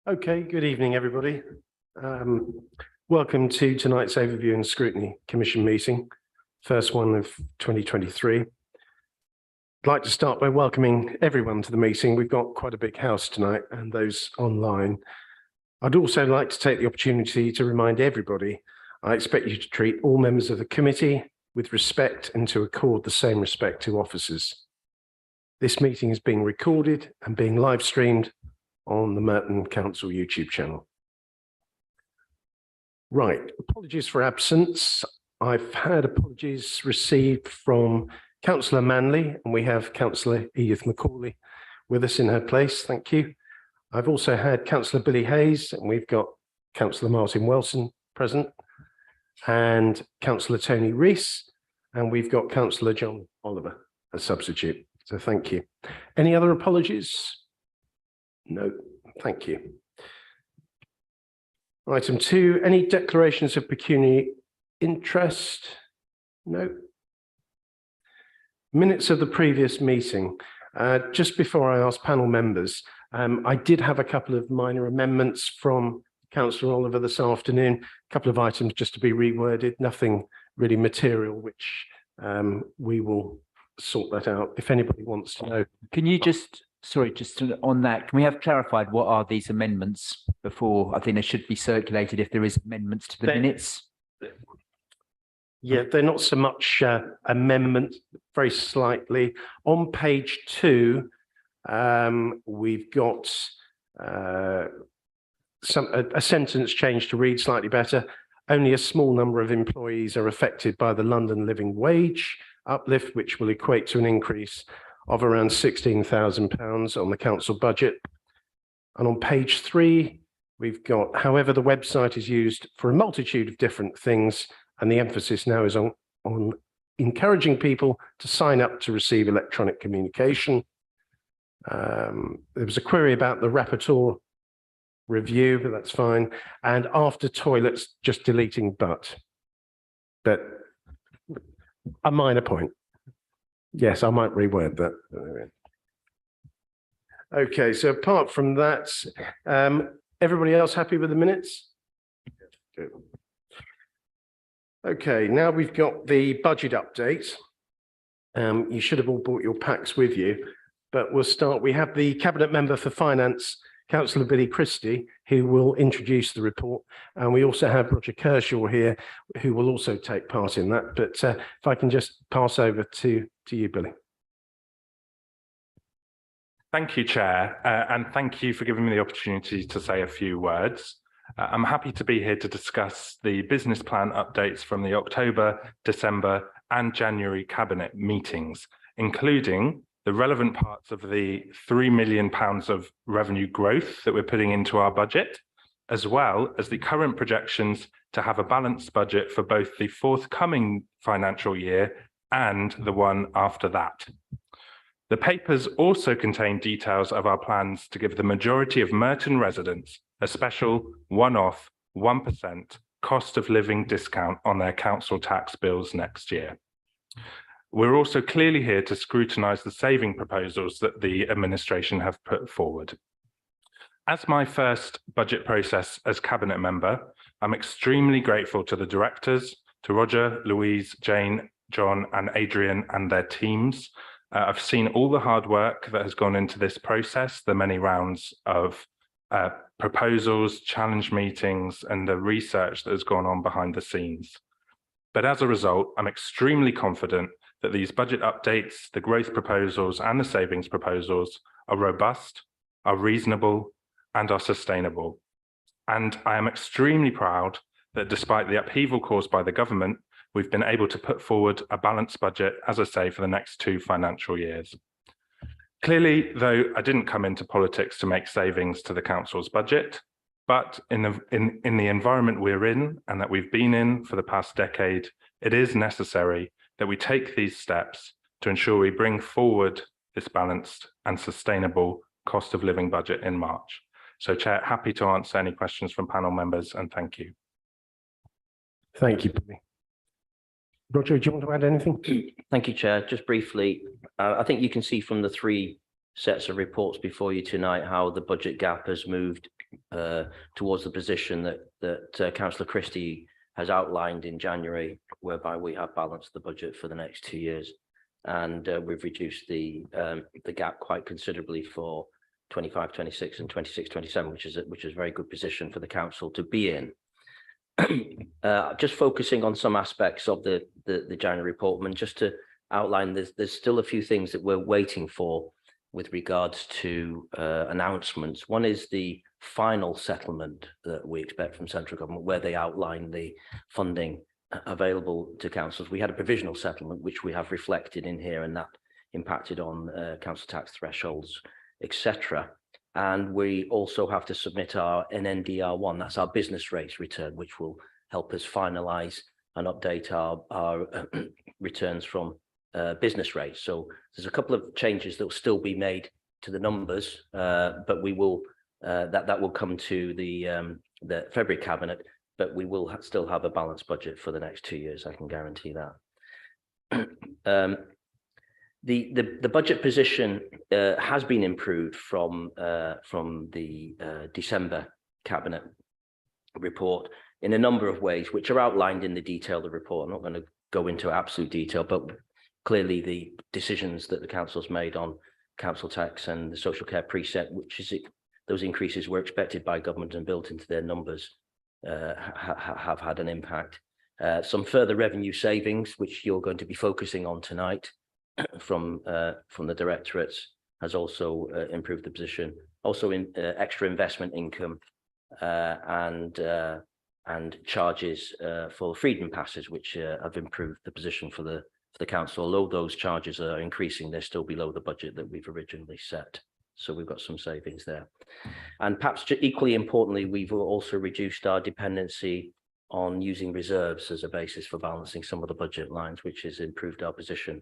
Okay, good evening, everybody. Welcome to tonight's Overview and Scrutiny Commission meeting, first one of 2023. I'd like to start by welcoming everyone to the meeting. We've got quite a big house tonight and those online. I'd also like to take the opportunity to remind everybody, I expect you to treat all members of the committee with respect and to accord the same respect to officers. This meeting is being recorded and being live streamed on the Merton Council YouTube channel. Right, apologies for absence. I've had apologies received from Councillor Manley, and we have Councillor Edith McCauley with us in her place. Thank you. I've also had Councillor Billy Hayes, and we've got Councillor Martin Wilson present, and Councillor Tony Rees, and we've got Councillor John Oliver as substitute. So thank you. Any other apologies? No, thank you. Item 2, any declarations of pecuniary interest? No. Minutes of the previous meeting. Just before I ask panel members, I did have a couple of minor amendments from Councillor Oliver this afternoon, a couple of items just to be reworded, nothing really material, which we will sort that out if anybody wants to know. Can you just, sorry, just on that, can we have clarified what are these amendments before? I think they should be circulated if there is amendments to the minutes. Yeah, they're not so much amendment, very slightly. On page 2, we've got a sentence change to read slightly better. Only a small number of employees are affected by the London living wage uplift, which will equate to an increase of around £16,000 on the council budget. And on page 3, we've got, however, the website is used for a multitude of different things, and the emphasis now is on encouraging people to sign up to receive electronic communication. There was a query about the rapporteur review, but that's fine. And after toilets, just deleting but a minor point. Yes, I might reword that. Okay, so apart from that, everybody else happy with the minutes? Good. Okay, now we've got the budget update. You should have all brought your packs with you, but we'll start. We have the Cabinet Member for Finance, Councillor Billy Christie, who will introduce the report. And we also have Roger Kershaw here, who will also take part in that. But if I can just pass over to you, Billy. Thank you, Chair, and thank you for giving me the opportunity to say a few words. I'm happy to be here to discuss the business plan updates from the October, December and January Cabinet meetings, including the relevant parts of the £3 million of revenue growth that we're putting into our budget, as well as the current projections to have a balanced budget for both the forthcoming financial year and the one after that. The papers also contain details of our plans to give the majority of Merton residents a special one-off 1% cost of living discount on their council tax bills next year. We're also clearly here to scrutinise the saving proposals that the administration have put forward. As my first budget process as Cabinet Member, I'm extremely grateful to the directors, to Roger, Louise, Jane, John and Adrian and their teams. I've seen all the hard work that has gone into this process, the many rounds of proposals, challenge meetings and the research that has gone on behind the scenes. But as a result, I'm extremely confident that these budget updates, the growth proposals and the savings proposals are robust, are reasonable and are sustainable. And I am extremely proud that despite the upheaval caused by the government, we've been able to put forward a balanced budget, as I say, for the next 2 financial years. Clearly, though, I didn't come into politics to make savings to the council's budget, but in the environment we're in and that we've been in for the past decade, it is necessary that we take these steps to ensure we bring forward this balanced and sustainable cost of living budget in March. So, Chair, happy to answer any questions from panel members and thank you. Thank you, Billy. Roger, do you want to add anything? Thank you, Chair. Just briefly, I think you can see from the 3 sets of reports before you tonight how the budget gap has moved towards the position that Councillor Christie has outlined in January, whereby we have balanced the budget for the next 2 years, and we've reduced the gap quite considerably for 25-26 and 26-27, which is a very good position for the council to be in. Just focusing on some aspects of the January report, and just to outline, there's still a few things that we're waiting for with regards to announcements. One is the final settlement that we expect from central government, where they outline the funding available to councils. We had a provisional settlement, which we have reflected in here, and that impacted on council tax thresholds, etc. And we also have to submit our NNDR1, that's our business rates return, which will help us finalise and update our returns from business rates. So there's a couple of changes that will still be made to the numbers, but we will that will come to the February cabinet, but we will still have a balanced budget for the next 2 years. I can guarantee that. The budget position has been improved from the December cabinet report in a number of ways, which are outlined in the detail of the report. I'm not going to go into absolute detail, but clearly the decisions that the council's made on council tax and the social care precept, which is those increases were expected by government and built into their numbers, have had an impact. Some further revenue savings, which you're going to be focusing on tonight from the directorates, has also improved the position. Also in extra investment income and charges for freedom passes, which have improved the position for the council. Although those charges are increasing, they're still below the budget that we've originally set. So we've got some savings there. And perhaps equally importantly, we've also reduced our dependency on using reserves as a basis for balancing some of the budget lines, which has improved our position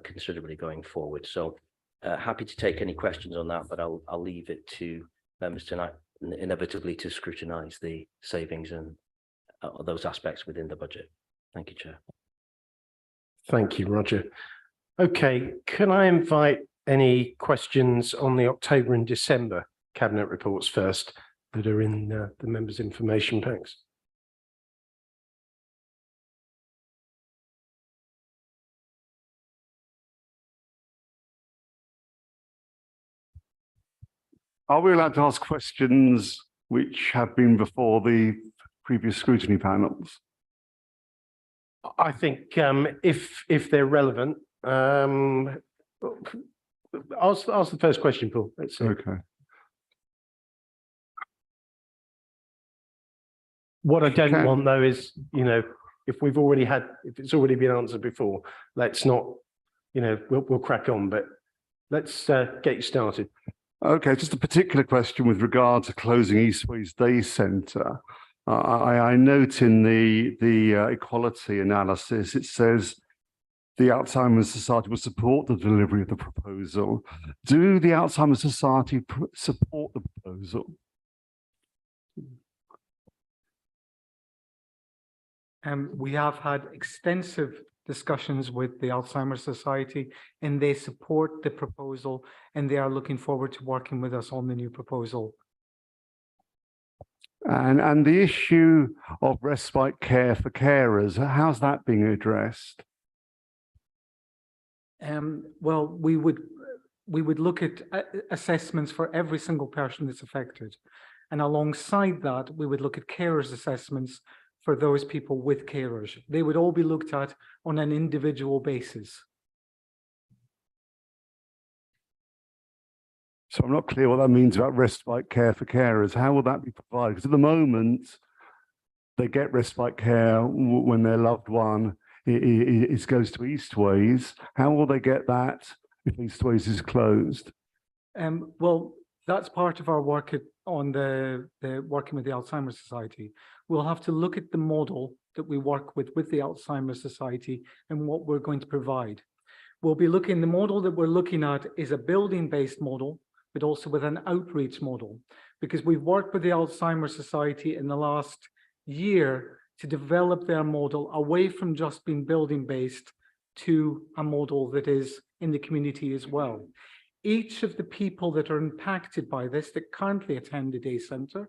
considerably going forward. So happy to take any questions on that, but I'll leave it to members tonight inevitably to scrutinise the savings and those aspects within the budget. Thank you, Chair. Thank you, Roger. Okay, can I invite any questions on the October and December cabinet reports first that are in the members' information packs? Are we allowed to ask questions which have been before the previous scrutiny panels? I think if they're relevant, ask the first question, Paul. Let's see. Okay. What I don't want though is, if it's already been answered before, let's not, we'll crack on, but let's get you started. Okay, just a particular question with regard to closing Eastways Day Centre. I note in the equality analysis, it says the Alzheimer's Society will support the delivery of the proposal. Do the Alzheimer's Society support the proposal? We have had extensive discussions with the Alzheimer's Society, and they support the proposal, and they are looking forward to working with us on the new proposal. And the issue of respite care for carers, how's that being addressed? Well, we would look at assessments for every single person that's affected, and alongside that, we would look at carers' assessments for those people with carers. They would all be looked at on an individual basis. So I'm not clear what that means about respite care for carers. How will that be provided? Because at the moment, they get respite care when their loved one goes to Eastways. How will they get that if Eastways is closed? Well, that's part of our work on the working with the Alzheimer's Society. We'll have to look at the model that we work with the Alzheimer's Society and what we're going to provide. We'll be looking, the model that we're looking at is a building-based model, but also with an outreach model, because we've worked with the Alzheimer's Society in the last year to develop their model away from just being building-based to a model that is in the community as well. Each of the people that are impacted by this that currently attend a day centre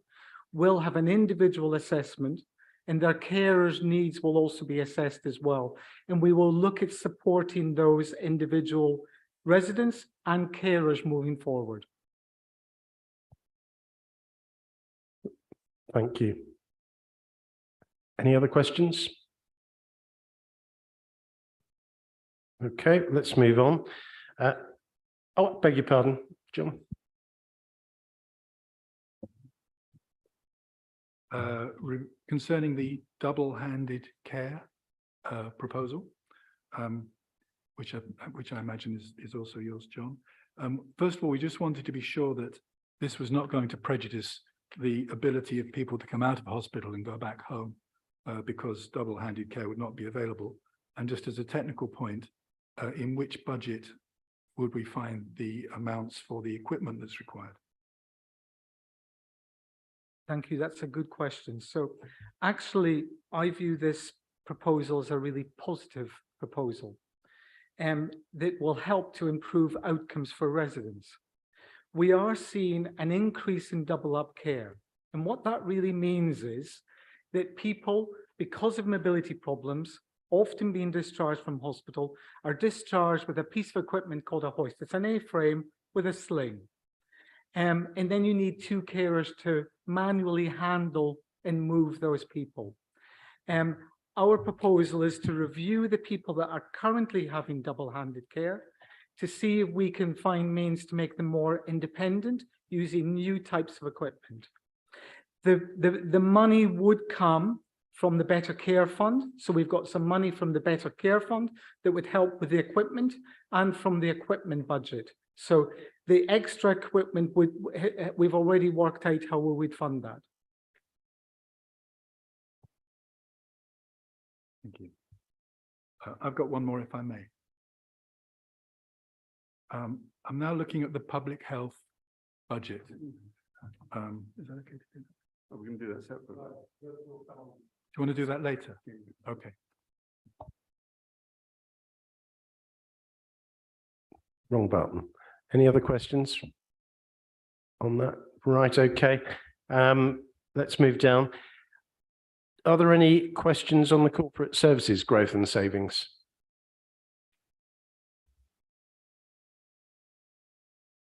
will have an individual assessment, and their carers' needs will also be assessed as well. And we will look at supporting those individual residents and carers moving forward. Thank you. Any other questions? Okay, let's move on. Oh, beg your pardon, John. Concerning the double-handed care proposal, which I imagine is also yours, John. First of all, we just wanted to be sure that this was not going to prejudice the ability of people to come out of hospital and go back home because double-handed care would not be available. And just as a technical point, in which budget would we find the amounts for the equipment that's required? Thank you. That's a good question. So actually, I view this proposal as a really positive proposal that will help to improve outcomes for residents. We are seeing an increase in double up care. And what that really means is that people, because of mobility problems, often being discharged from hospital, are discharged with a piece of equipment called a hoist. It's an A-frame with a sling. And then you need two carers to manually handle and move those people. Our proposal is to review the people that are currently having double-handed care to see if we can find means to make them more independent using new types of equipment. The money would come from the Better Care Fund. So we've got some money from the Better Care Fund that would help with the equipment and from the equipment budget. So the extra equipment, we've already worked out how we would fund that. Thank you. I've got one more, if I may. I'm now looking at the public health budget. Is that okay to do that? Oh, we can do that separately. Do you want to do that later? Okay. Wrong button. Any other questions on that? Right, okay. Let's move down. Are there any questions on the corporate services growth and savings?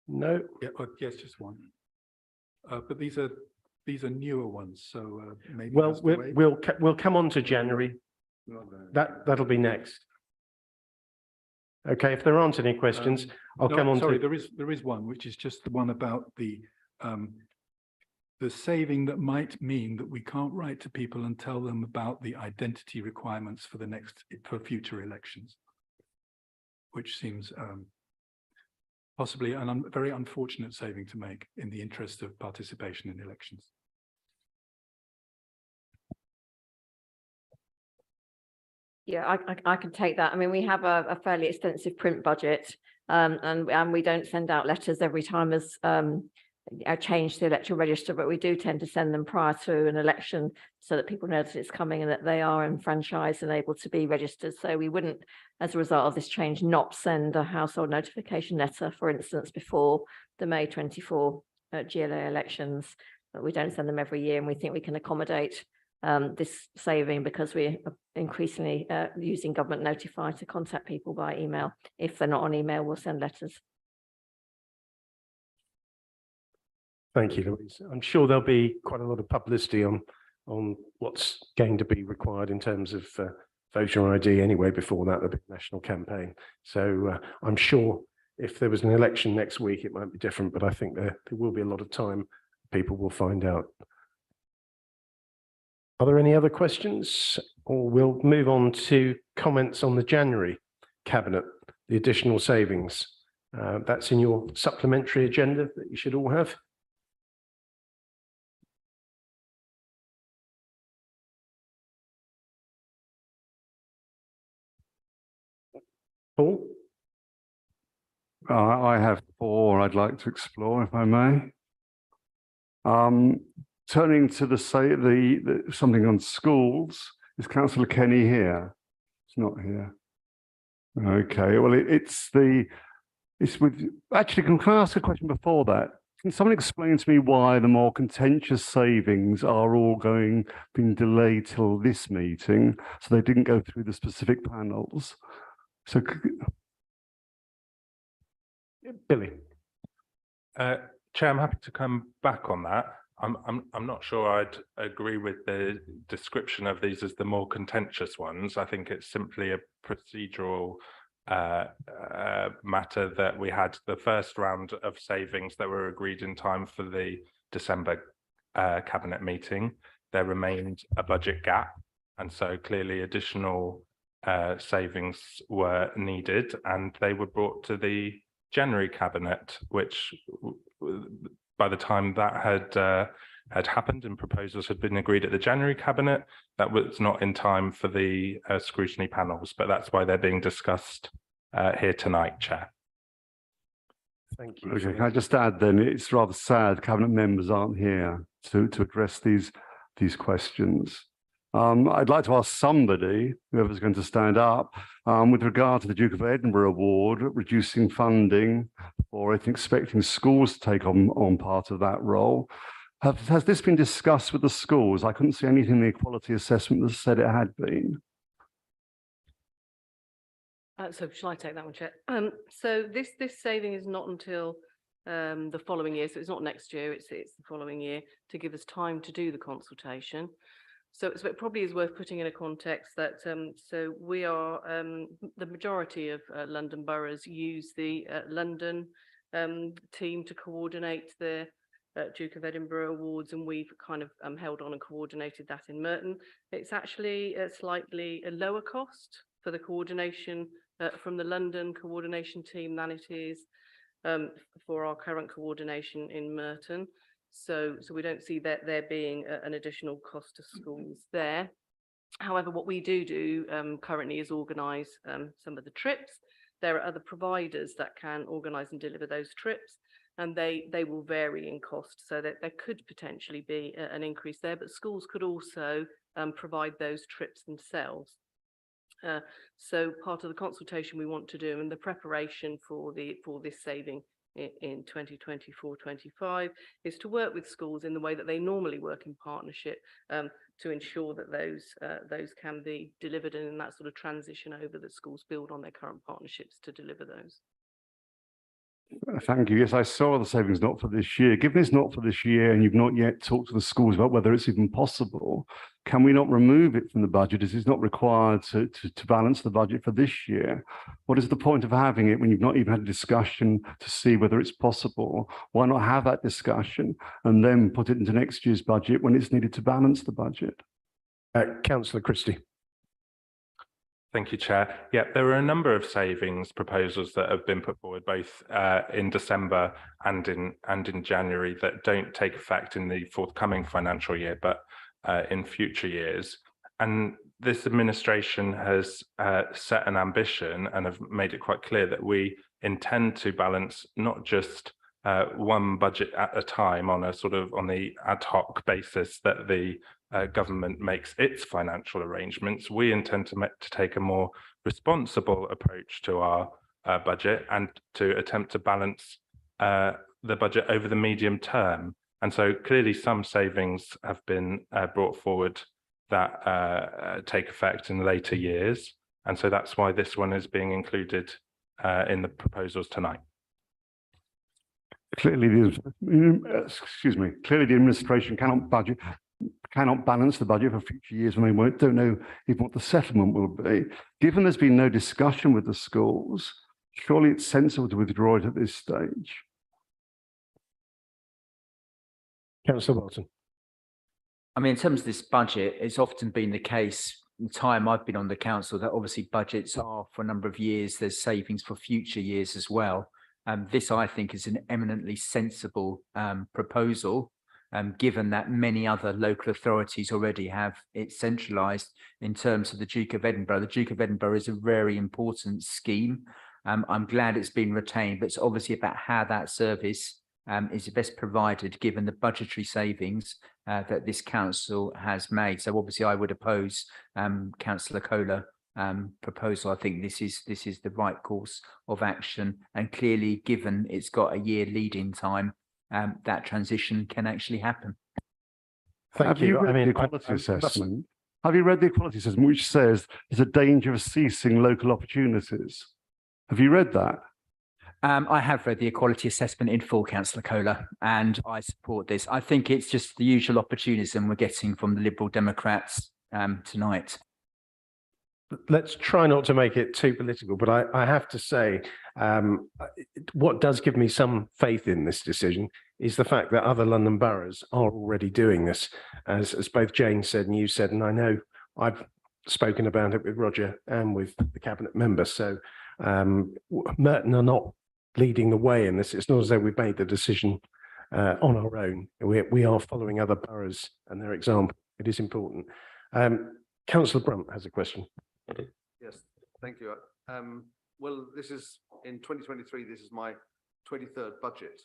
No? Yeah, yes, just one. But these are newer ones, so maybe. Well, we'll come on to January. That'll be next. Okay, if there aren't any questions, I'll come on sorry, to. there is one, which is just the one about the saving that might mean that we can't write to people and tell them about the identity requirements for future elections, which seems possibly a very unfortunate saving to make in the interest of participation in elections. Yeah, I can take that. I mean, we have a fairly extensive print budget, and we don't send out letters every time as change the electoral register, but we do tend to send them prior to an election so that people know that it's coming and that they are enfranchised and able to be registered. So we wouldn't, as a result of this change, not send a household notification letter, for instance, before the May 24 GLA elections. But we don't send them every year, and we think we can accommodate this saving because we're increasingly using Government Notify to contact people by email. If they're not on email, we'll send letters. Thank you, Louise. I'm sure there'll be quite a lot of publicity on what's going to be required in terms of voter ID anyway before that, the big national campaign. So I'm sure if there was an election next week, it might be different, but I think there will be a lot of time people will find out. Are there any other questions? Or we'll move on to comments on the January Cabinet, the additional savings. That's in your supplementary agenda that you should all have. Paul? I have 4 I'd like to explore, if I may. Turning to the something on schools, is Councillor Kenny here? It's not here. Okay, well, it's the It's with, actually, can I ask a question before that? Can someone explain to me why the more contentious savings are all being delayed till this meeting, so they didn't go through the specific panels? So, Billy. Chair, I'm happy to come back on that. I'm not sure I'd agree with the description of these as the more contentious ones. I think it's simply a procedural matter that we had the first round of savings that were agreed in time for the December cabinet meeting. There remained a budget gap, and so clearly additional savings were needed, and they were brought to the January cabinet, which by the time that had happened and proposals had been agreed at the January cabinet, that was not in time for the scrutiny panels, but that's why they're being discussed here tonight, Chair. Thank you. okay, can I just add then, it's rather sad cabinet members aren't here to address these questions. I'd like to ask somebody, whoever's going to stand up, with regard to the Duke of Edinburgh Award, reducing funding, or I think expecting schools to take on part of that role. Has this been discussed with the schools? I couldn't see anything in the equality assessment that said it had been. So shall I take that one, Chair? So this saving is not until the following year, so it's not next year, it's the following year, to give us time to do the consultation. So it probably is worth putting in a context that so we are the majority of London boroughs use the London team to coordinate the Duke of Edinburgh Awards, and we've kind of held on and coordinated that in Merton. It's actually slightly a lower cost for the coordination from the London coordination team than it is for our current coordination in Merton. So we don't see that there being an additional cost to schools there. However, what we do currently is organise some of the trips. There are other providers that can organise and deliver those trips, and they will vary in cost, so that there could potentially be an increase there, but schools could also provide those trips themselves. So part of the consultation we want to do and the preparation for this saving in 2024-25 is to work with schools in the way that they normally work in partnership to ensure that those can be delivered, and in that sort of transition over that schools build on their current partnerships to deliver those. Thank you. Yes, I saw the savings not for this year. Given it's not for this year and you've not yet talked to the schools about whether it's even possible, can we not remove it from the budget as it's not required to balance the budget for this year? What is the point of having it when you've not even had a discussion to see whether it's possible? Why not have that discussion and then put it into next year's budget when it's needed to balance the budget? Councillor Christie. Thank you, Chair. Yeah, there are a number of savings proposals that have been put forward both in December and in January that don't take effect in the forthcoming financial year, but in future years. And this administration has set an ambition and have made it quite clear that we intend to balance not just one budget at a time on the ad hoc basis that the government makes its financial arrangements. We intend to take a more responsible approach to our budget and to attempt to balance the budget over the medium term. And so clearly some savings have been brought forward that take effect in later years. And so that's why this one is being included in the proposals tonight. Clearly, the administration cannot balance the budget for future years when they don't know even what the settlement will be. Given there's been no discussion with the schools, surely it's sensible to withdraw it at this stage. Councillor Walton. I mean, in terms of this budget, it's often been the case in the time I've been on the council that obviously budgets are for a number of years, there's savings for future years as well. This, I think, is an eminently sensible proposal, given that many other local authorities already have it centralised in terms of the Duke of Edinburgh. The Duke of Edinburgh is a very important scheme. I'm glad it's been retained, but it's obviously about how that service is best provided given the budgetary savings that this council has made. So obviously I would oppose Councillor Kohler proposal. I think this is the right course of action, and clearly, given it's got a year lead-in time, that transition can actually happen. Thank Have you. read I mean, the equality assessment? Have you read the equality assessment, which says there's a danger of ceasing local opportunities? Have you read that? I have read the equality assessment in full, Councillor Kohler, and I support this. I think it's just the usual opportunism we're getting from the Liberal Democrats tonight. let's try not to make it too political, but I have to say, what does give me some faith in this decision is the fact that other London boroughs are already doing this, as both Jane said and you said, and I know I've spoken about it with Roger and with the cabinet members. So Merton are not leading the way in this. It's not as though we've made the decision on our own. We are following other boroughs and their example. It is important. Councillor Brunt has a question. Yes, thank you. Well, this is in 2023, this is my 23rd budget,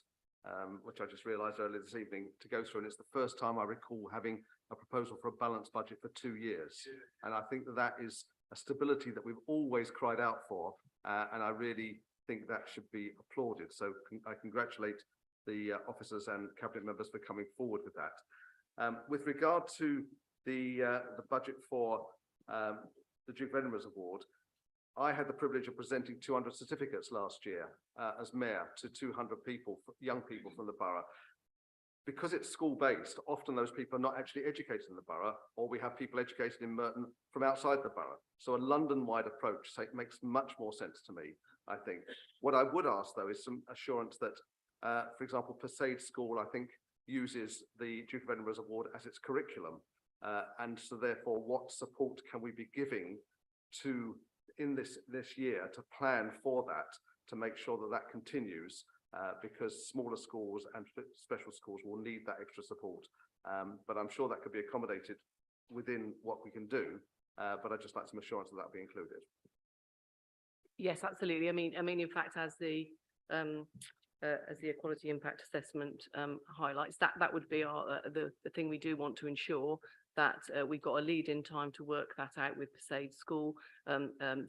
which I just realised earlier this evening to go through. And it's the first time I recall having a proposal for a balanced budget for 2 years. And I think that that is a stability that we've always cried out for. And I really think that should be applauded. So I congratulate the officers and cabinet members for coming forward with that. With regard to the budget for the Duke of Edinburgh's Award, I had the privilege of presenting 200 certificates last year as mayor to 200 people, young people from the borough. Because it's school-based, often those people are not actually educated in the borough, or we have people educated in Merton from outside the borough. So a London-wide approach makes much more sense to me, I think. What I would ask, though, is some assurance that, for example, Persade School, I think, uses the Duke of Edinburgh's Award as its curriculum. And so therefore, what support can we be giving to in this year to plan for that, to make sure that that continues, because smaller schools and special schools will need that extra support. But I'm sure that could be accommodated within what we can do. But I'd just like some assurance that that will be included. Yes, absolutely. I mean, in fact, as the equality impact assessment highlights, that would be our the thing we do want to ensure, that we've got a lead in time to work that out with Persade School.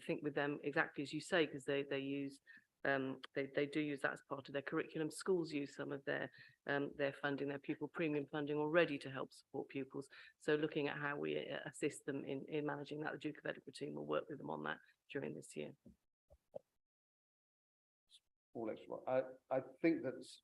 Think with them exactly as you say, because they use they do use that as part of their curriculum. Schools use some of their funding, their pupil premium funding already to help support pupils. So looking at how we assist them in managing that, the Duke of Edinburgh team will work with them on that during this year. All extra. I think that's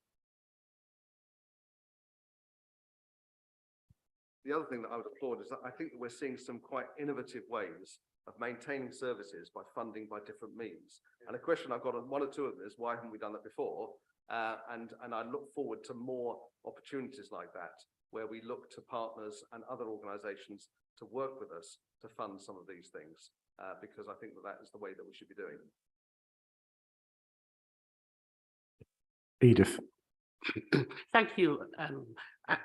the other thing that I would applaud is that I think that we're seeing some quite innovative ways of maintaining services by funding by different means. And a question I've got on one or two of them is, why haven't we done that before? And I look forward to more opportunities like that, where we look to partners and other organisations to work with us to fund some of these things, because I think that that is the way that we should be doing. Edith. Thank you.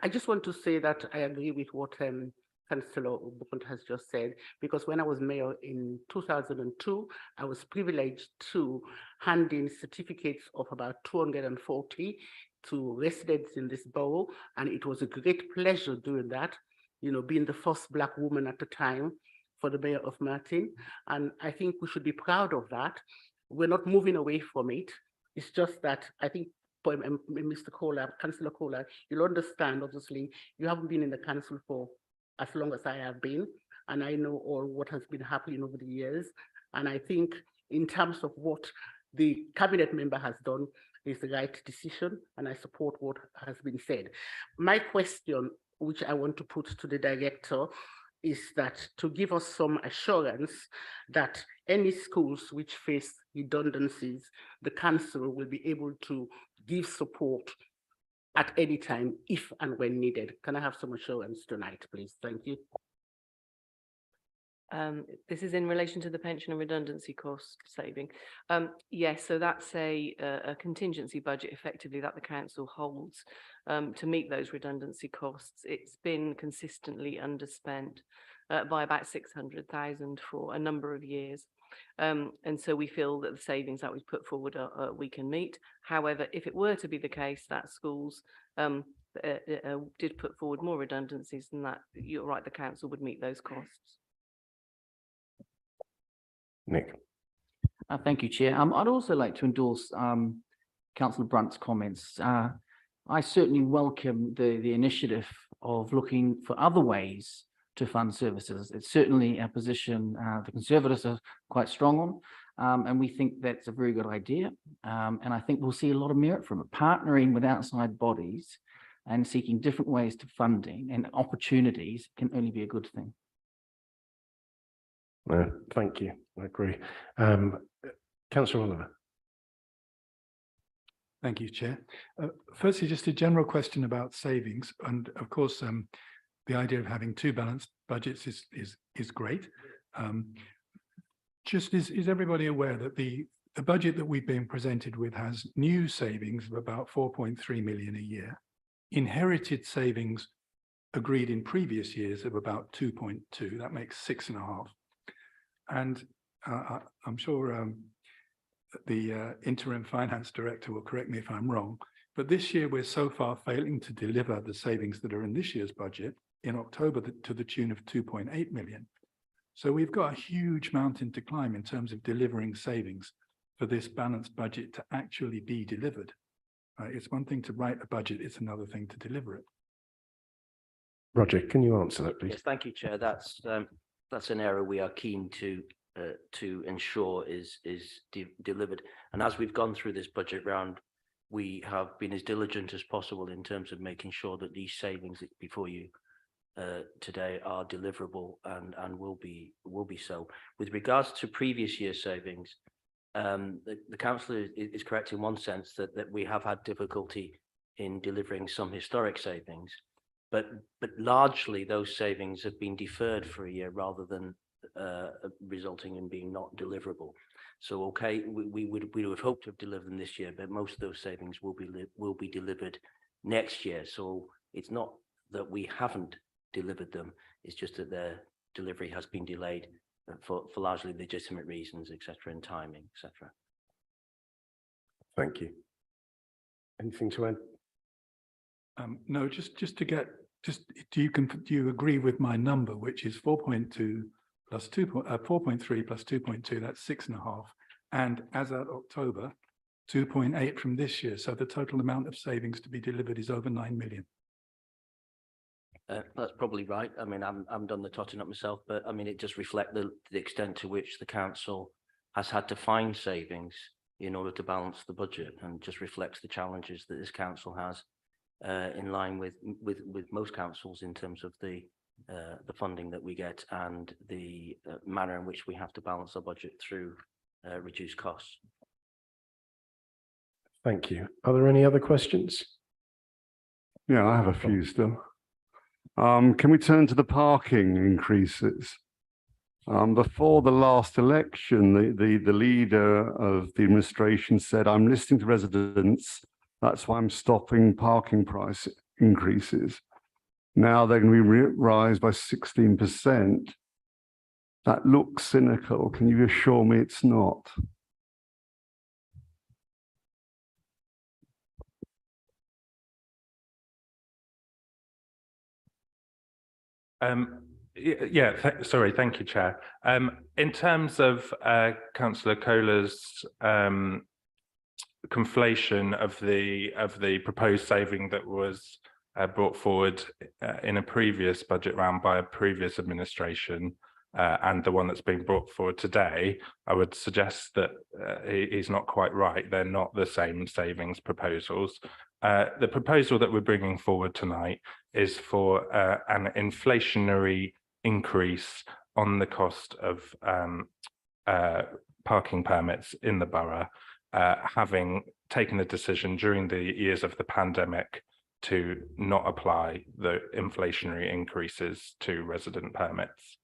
I just want to say that I agree with what Councillor Buckland has just said, because when I was mayor in 2002, I was privileged to hand in certificates of about 240 to residents in this borough, and it was a great pleasure doing that, you know, being the first Black woman at the time for the mayor of Merton. And I think we should be proud of that. We're not moving away from it. It's just that I think, Mr. Kohler, Councillor Kohler, you'll understand, obviously, you haven't been in the council for as long as I have been, and I know all what has been happening over the years. And I think in terms of what the cabinet member has done is the right decision, and I support what has been said. My question, which I want to put to the director, is that to give us some assurance that any schools which face redundancies, the council will be able to give support at any time, if and when needed. Can I have some assurance tonight, please? Thank you. This is in relation to the pension and redundancy cost saving. Yes, so that's a contingency budget effectively that the council holds to meet those redundancy costs. It's been consistently underspent by about 600,000 for a number of years. And so we feel that the savings that we've put forward we can meet. However, if it were to be the case that schools did put forward more redundancies than that, you're right, the council would meet those costs. Nick. Thank you, Chair. I'd also like to endorse Councillor Brunt's comments. I certainly welcome the initiative of looking for other ways to fund services. It's certainly a position the Conservatives are quite strong on, and we think that's a very good idea. And I think we'll see a lot of merit from it. Partnering with outside bodies and seeking different ways to funding and opportunities can only be a good thing. Thank you. I agree. Councillor Oliver. Thank you, Chair. Firstly, just a general question about savings. And of course, the idea of having two balanced budgets is great. Just is everybody aware that the budget that we've been presented with has new savings of about 4.3 million a year, inherited savings agreed in previous years of about 2.2, that makes 6.5. And I'm sure the interim finance director will correct me if I'm wrong, but this year we're so far failing to deliver the savings that are in this year's budget in October to the tune of 2.8 million. So we've got a huge mountain to climb in terms of delivering savings for this balanced budget to actually be delivered. It's one thing to write a budget, it's another thing to deliver it. Roger, can you answer that, please? Yes, thank you, Chair. That's an area we are keen to ensure is delivered. And as we've gone through this budget round, we have been as diligent as possible in terms of making sure that these savings before you today are deliverable and will be so. With regards to previous year savings, the council is correct in one sense that we have had difficulty in delivering some historic savings, but largely those savings have been deferred for a year rather than resulting in being not deliverable. So okay, we would have hoped to have delivered them this year, but most of those savings will be delivered next year. So it's not that we haven't delivered them, it's just that their delivery has been delayed for largely legitimate reasons, etc., and timing, etc. Thank you. Anything to add? No, just to get, do you agree with my number, which is 4.2 plus 4.3 plus 2.2, that's 6.5. And as at October, 2.8 from this year. So the total amount of savings to be delivered is over 9 million. That's probably right. I mean, I'm done the totting up myself, but I mean, it just reflects the extent to which the council has had to find savings in order to balance the budget, and just reflects the challenges that this council has in line with most councils in terms of the funding that we get and the manner in which we have to balance our budget through reduced costs. Thank you. Are there any other questions? Yeah, I have a few still. Can we turn to the parking increases? Before the last election, the leader of the administration said, "I'm listening to residents, that's why I'm stopping parking price increases." Now they're going to be raised by 16%. That looks cynical. Can you assure me it's not? Sorry, thank you, Chair. In terms of Councillor Kohler's conflation of the proposed saving that was brought forward in a previous budget round by a previous administration and the one that's being brought forward today, I would suggest that he's not quite right. They're not the same savings proposals. The proposal that we're bringing forward tonight is for an inflationary increase on the cost of parking permits in the borough, having taken a decision during the years of the pandemic to not apply the inflationary increases to resident permits.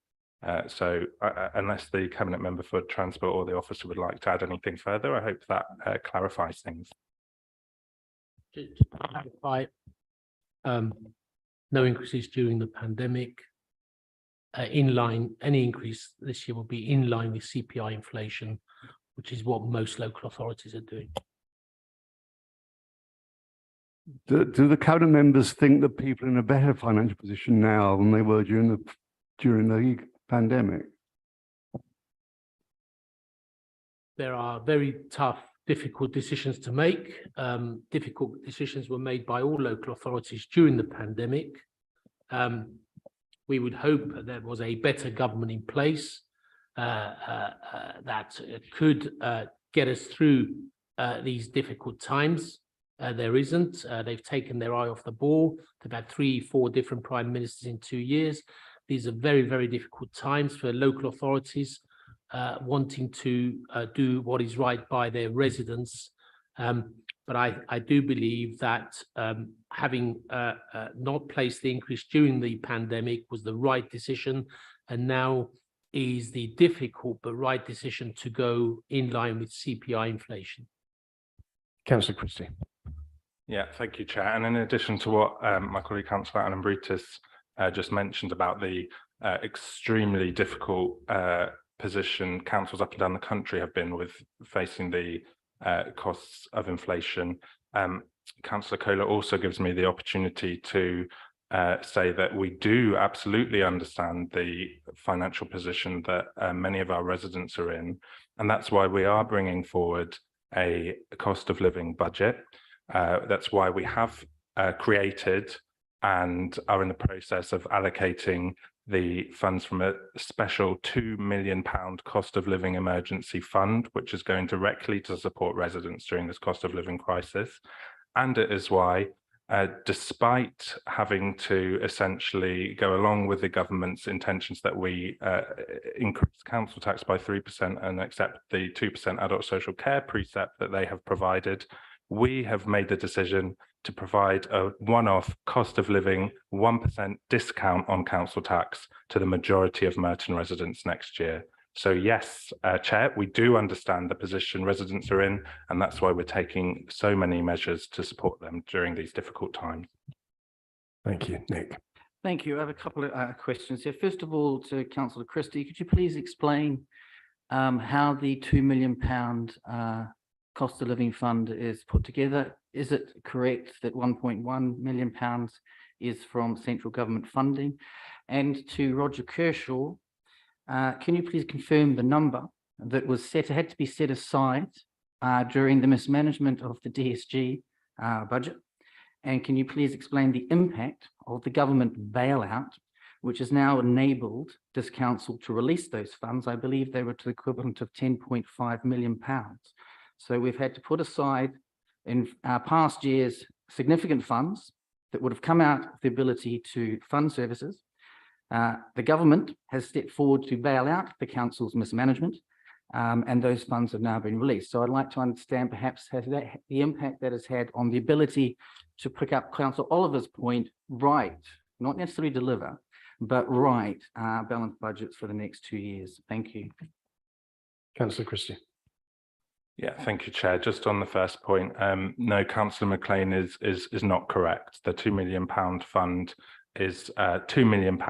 So unless the Cabinet Member for Transport or the officer would like to add anything further, I hope that clarifies things. To clarify, no increases during the pandemic. Any increase this year will be in line with CPI inflation, which is what most local authorities are doing. Do the Cabinet members think that people are in a better financial position now than they were during the pandemic? there are very tough, difficult decisions to make. Difficult decisions were made by all local authorities during the pandemic. We would hope that there was a better government in place that could get us through these difficult times. There isn't. They've taken their eye off the ball. They've had 3-4 different prime ministers in 2 years. These are very, very difficult times for local authorities wanting to do what is right by their residents. But I do believe that having not placed the increase during the pandemic was the right decision, and now is the difficult but right decision to go in line with CPI inflation. Councillor Christie. Yeah, thank you, Chair. And in addition to what my colleague Councillor Alan Brutus just mentioned about the extremely difficult position councils up and down the country have been with facing the costs of inflation, Councillor Kohler also gives me the opportunity to say that we do absolutely understand the financial position that many of our residents are in, and that's why we are bringing forward a cost of living budget. That's why we have created and are in the process of allocating the funds from a special £2 million cost of living emergency fund, which is going directly to support residents during this cost of living crisis. And it is why, despite having to essentially go along with the government's intentions that we increase council tax by 3% and accept the 2% adult social care precept that they have provided, we have made the decision to provide a one-off cost of living 1% discount on council tax to the majority of Merton residents next year. So yes, Chair, we do understand the position residents are in, and that's why we're taking so many measures to support them during these difficult times. Thank you, Nick. Thank you. I have a couple of questions here. First of all, to Councillor Christie, could you please explain how the £2 million cost of living fund is put together? Is it correct that £1.1 million is from central government funding? And to Roger Kershaw, can you please confirm the number that was had to be set aside during the mismanagement of the DSG budget? And can you please explain the impact of the government bailout, which has now enabled this council to release those funds? I believe they were to the equivalent of £10.5 million. So we've had to put aside in past years significant funds that would have come out of the ability to fund services. The government has stepped forward to bail out the council's mismanagement, and those funds have now been released. So I'd like to understand perhaps the impact that has had on the ability to pick up Councillor Oliver's point, right, not necessarily deliver, but right, balanced budgets for the next 2 years. Thank you. Councillor Christie. Yeah, thank you, Chair. Just on the first point, no, Councillor McLean is not correct. The £2 million fund is £2 million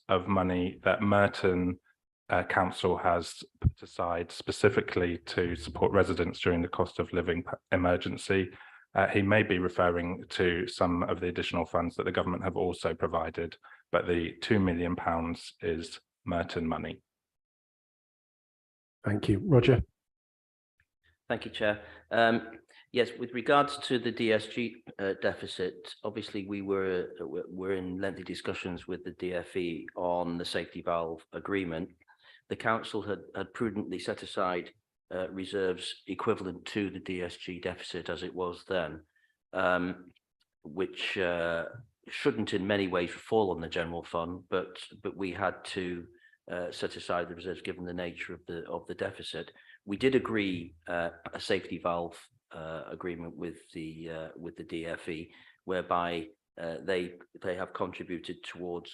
of money that Merton Council has put aside specifically to support residents during the cost of living emergency. He may be referring to some of the additional funds that the government have also provided, but the £2 million is Merton money. Thank you. Roger. Thank you, Chair. Yes, with regards to the DSG deficit, obviously we're in lengthy discussions with the DfE on the safety valve agreement. The council had prudently set aside reserves equivalent to the DSG deficit as it was then, which shouldn't in many ways fall on the general fund, but we had to set aside the reserves given the nature of the deficit. We did agree a safety valve agreement with the DfE, whereby they have contributed towards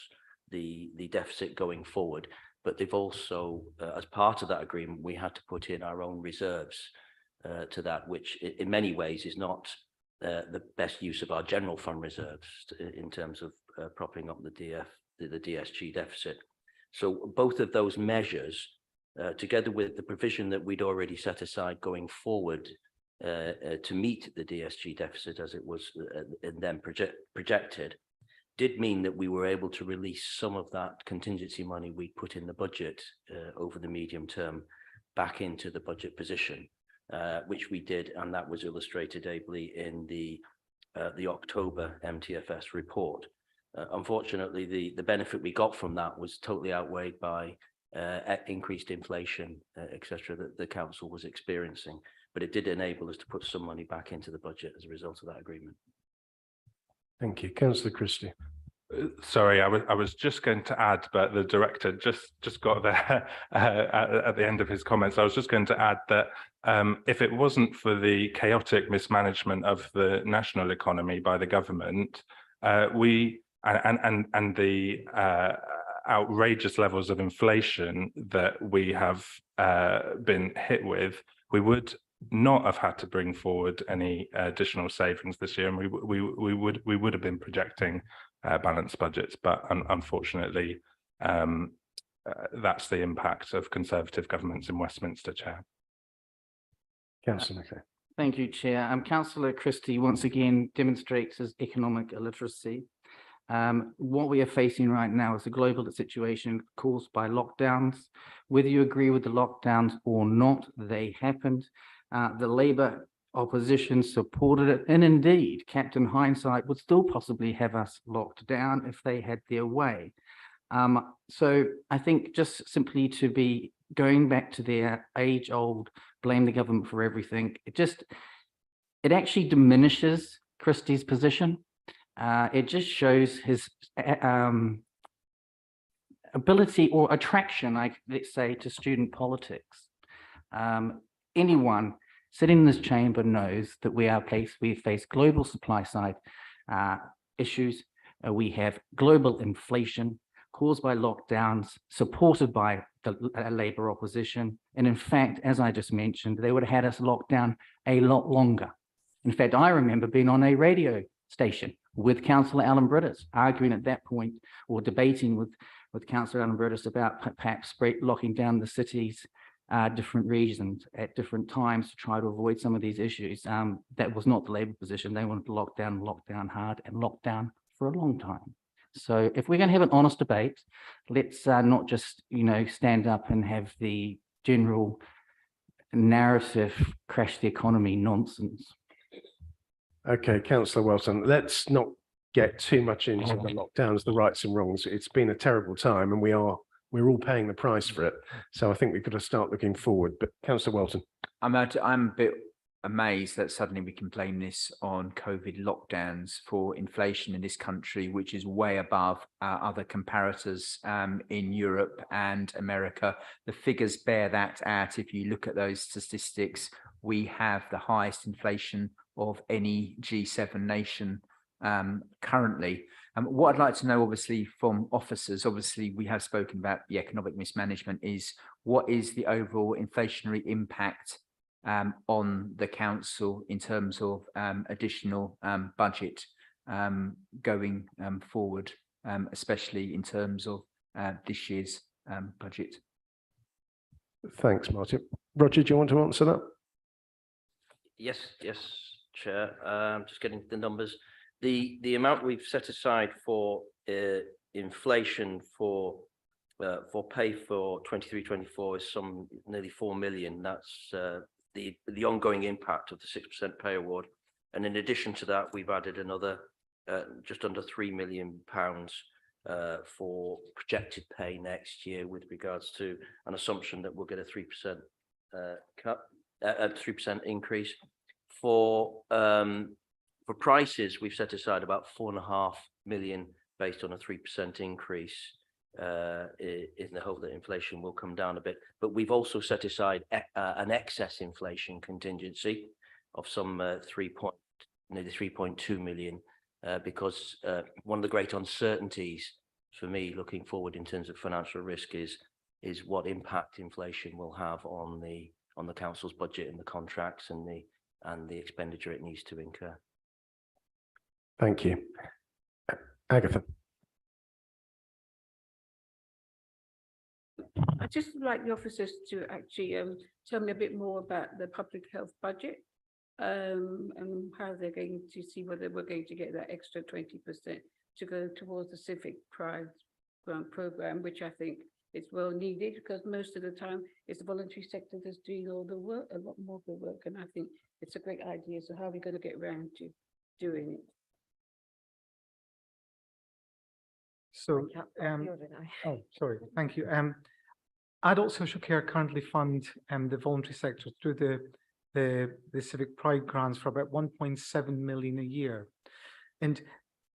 the deficit going forward. But they've also, as part of that agreement, we had to put in our own reserves to that, which in many ways is not the best use of our general fund reserves in terms of propping up the DSG deficit. So both of those measures, together with the provision that we'd already set aside going forward to meet the DSG deficit as it was then projected, did mean that we were able to release some of that contingency money we put in the budget over the medium term back into the budget position, which we did, and that was illustrated ably in the October MTFS report. Unfortunately, the benefit we got from that was totally outweighed by increased inflation, etc., that the council was experiencing. But it did enable us to put some money back into the budget as a result of that agreement. Thank you. Councillor Christie. Sorry, I was just going to add, but the director just got there at the end of his comments. I was just going to add that if it wasn't for the chaotic mismanagement of the national economy by the government, and the outrageous levels of inflation that we have been hit with, we would not have had to bring forward any additional savings this year, and we would have been projecting balanced budgets, but unfortunately, that's the impact of Conservative governments in Westminster, Chair. Councillor McLean. Thank you, Chair. Councillor Christie once again demonstrates his economic illiteracy. What we are facing right now is a global situation caused by lockdowns. Whether you agree with the lockdowns or not, they happened. The Labour opposition supported it, and indeed, Captain Hindsight would still possibly have us locked down if they had their way. So I think just simply to be going back to their age-old blame the government for everything, it actually diminishes Christie's position. It just shows his ability or attraction, let's say, to student politics. Anyone sitting in this chamber knows that we face global supply side issues. We have global inflation caused by lockdowns, supported by the Labour opposition. And in fact, as I just mentioned, they would have had us locked down a lot longer. In fact, I remember being on a radio station with Councillor Alan Brittis, arguing at that point, or debating with Councillor Alan Brittis about perhaps locking down the cities, different regions at different times to try to avoid some of these issues. That was not the Labour position. They wanted to lock down hard, and lock down for a long time. So if we're going to have an honest debate, let's not just, stand up and have the general narrative crash the economy nonsense. Okay, Councillor Welton, let's not get too much into the lockdowns, the rights and wrongs. It's been a terrible time, and we're all paying the price for it. So I think we've got to start looking forward. But Councillor Welton. I'm a bit amazed that suddenly we can blame this on COVID lockdowns for inflation in this country, which is way above other comparators in Europe and America. The figures bear that out. If you look at those statistics, we have the highest inflation of any G7 nation currently. What I'd like to know, obviously, from officers, obviously we have spoken about the economic mismanagement, is what is the overall inflationary impact on the council in terms of additional budget going forward, especially in terms of this year's budget? Thanks, Martin. Roger, do you want to answer that? Yes, Chair. Just getting the numbers. The amount we've set aside for inflation for pay for 23-24 is some nearly 4 million. That's the ongoing impact of the 6% pay award. And in addition to that, we've added another just under £3 million for projected pay next year, with regards to an assumption that we'll get a 3% cut, a 3% increase. For prices, we've set aside about 4.5 million based on a 3% increase in the hope that inflation will come down a bit. But we've also set aside an excess inflation contingency of some nearly 3.2 million, because one of the great uncertainties for me looking forward in terms of financial risk is what impact inflation will have on the council's budget and the contracts and the expenditure it needs to incur. Thank you. Agatha. I'd just like the officers to actually tell me a bit more about the public health budget and how they're going to see whether we're going to get that extra 20% to go towards the civic pride program, which I think it's well needed, because most of the time it's the voluntary sector that's doing all the work, a lot more of the work, and I think it's a great idea. So how are we going to get around to doing it? So, oh, sorry, thank you. Adult social care currently fund the voluntary sector through the civic pride grants for about 1.7 million a year, and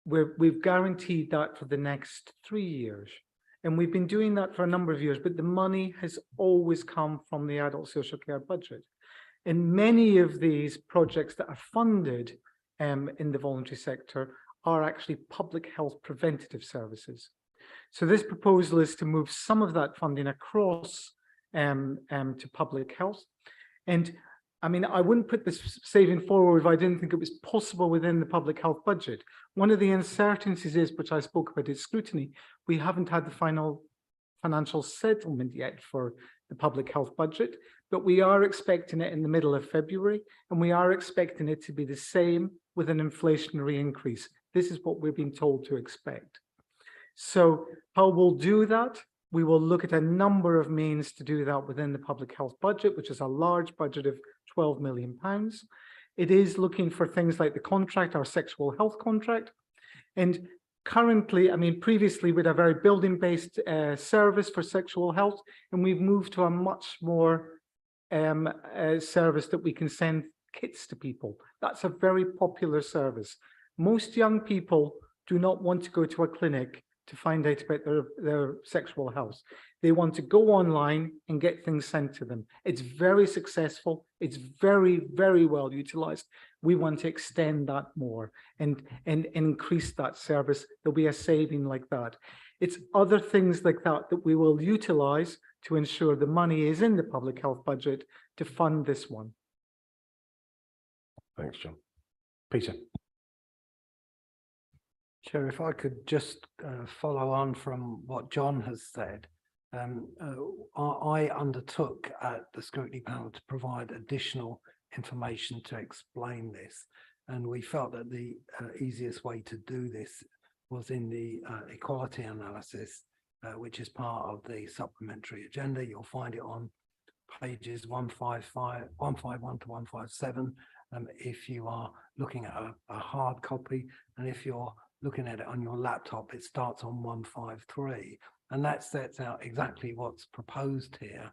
we've guaranteed that for the next 3 years, and we've been doing that for a number of years. But the money has always come from the adult social care budget, and many of these projects that are funded in the voluntary sector are actually public health preventative services. So this proposal is to move some of that funding across to public health. And I mean, I wouldn't put this saving forward if I didn't think it was possible within the public health budget. One of the uncertainties is, which I spoke about, is scrutiny. We haven't had the final financial settlement yet for the public health budget, but we are expecting it in the middle of February, and we are expecting it to be the same with an inflationary increase. This is what we're being told to expect. So how we'll do that, we will look at a number of means to do that within the public health budget, which is a large budget of £12 million. It is looking for things like the contract, our sexual health contract. And currently, I mean, previously we had a very building-based service for sexual health, and we've moved to a much more service that we can send kits to people. That's a very popular service. Most young people do not want to go to a clinic to find out about their sexual health. They want to go online and get things sent to them. It's very successful. It's very, very well utilized. We want to extend that more and increase that service. There'll be a saving like that. It's other things like that that we will utilize to ensure the money is in the public health budget to fund this one. Thanks, John. Peter. Chair, if I could just follow on from what John has said. I undertook at the Scrutiny panel to provide additional information to explain this, and we felt that the easiest way to do this was in the equality analysis, which is part of the supplementary agenda. You'll find it on pages 151 to 157 if you are looking at a hard copy, and if you're looking at it on your laptop, it starts on 153, and that sets out exactly what's proposed here.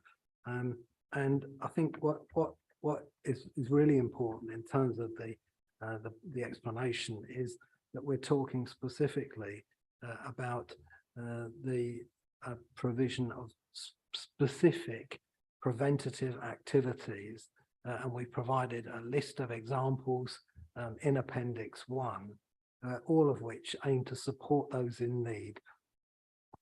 And I think what is really important in terms of the explanation is that we're talking specifically about the provision of specific preventative activities, and we provided a list of examples in Appendix 1. All of which aim to support those in need,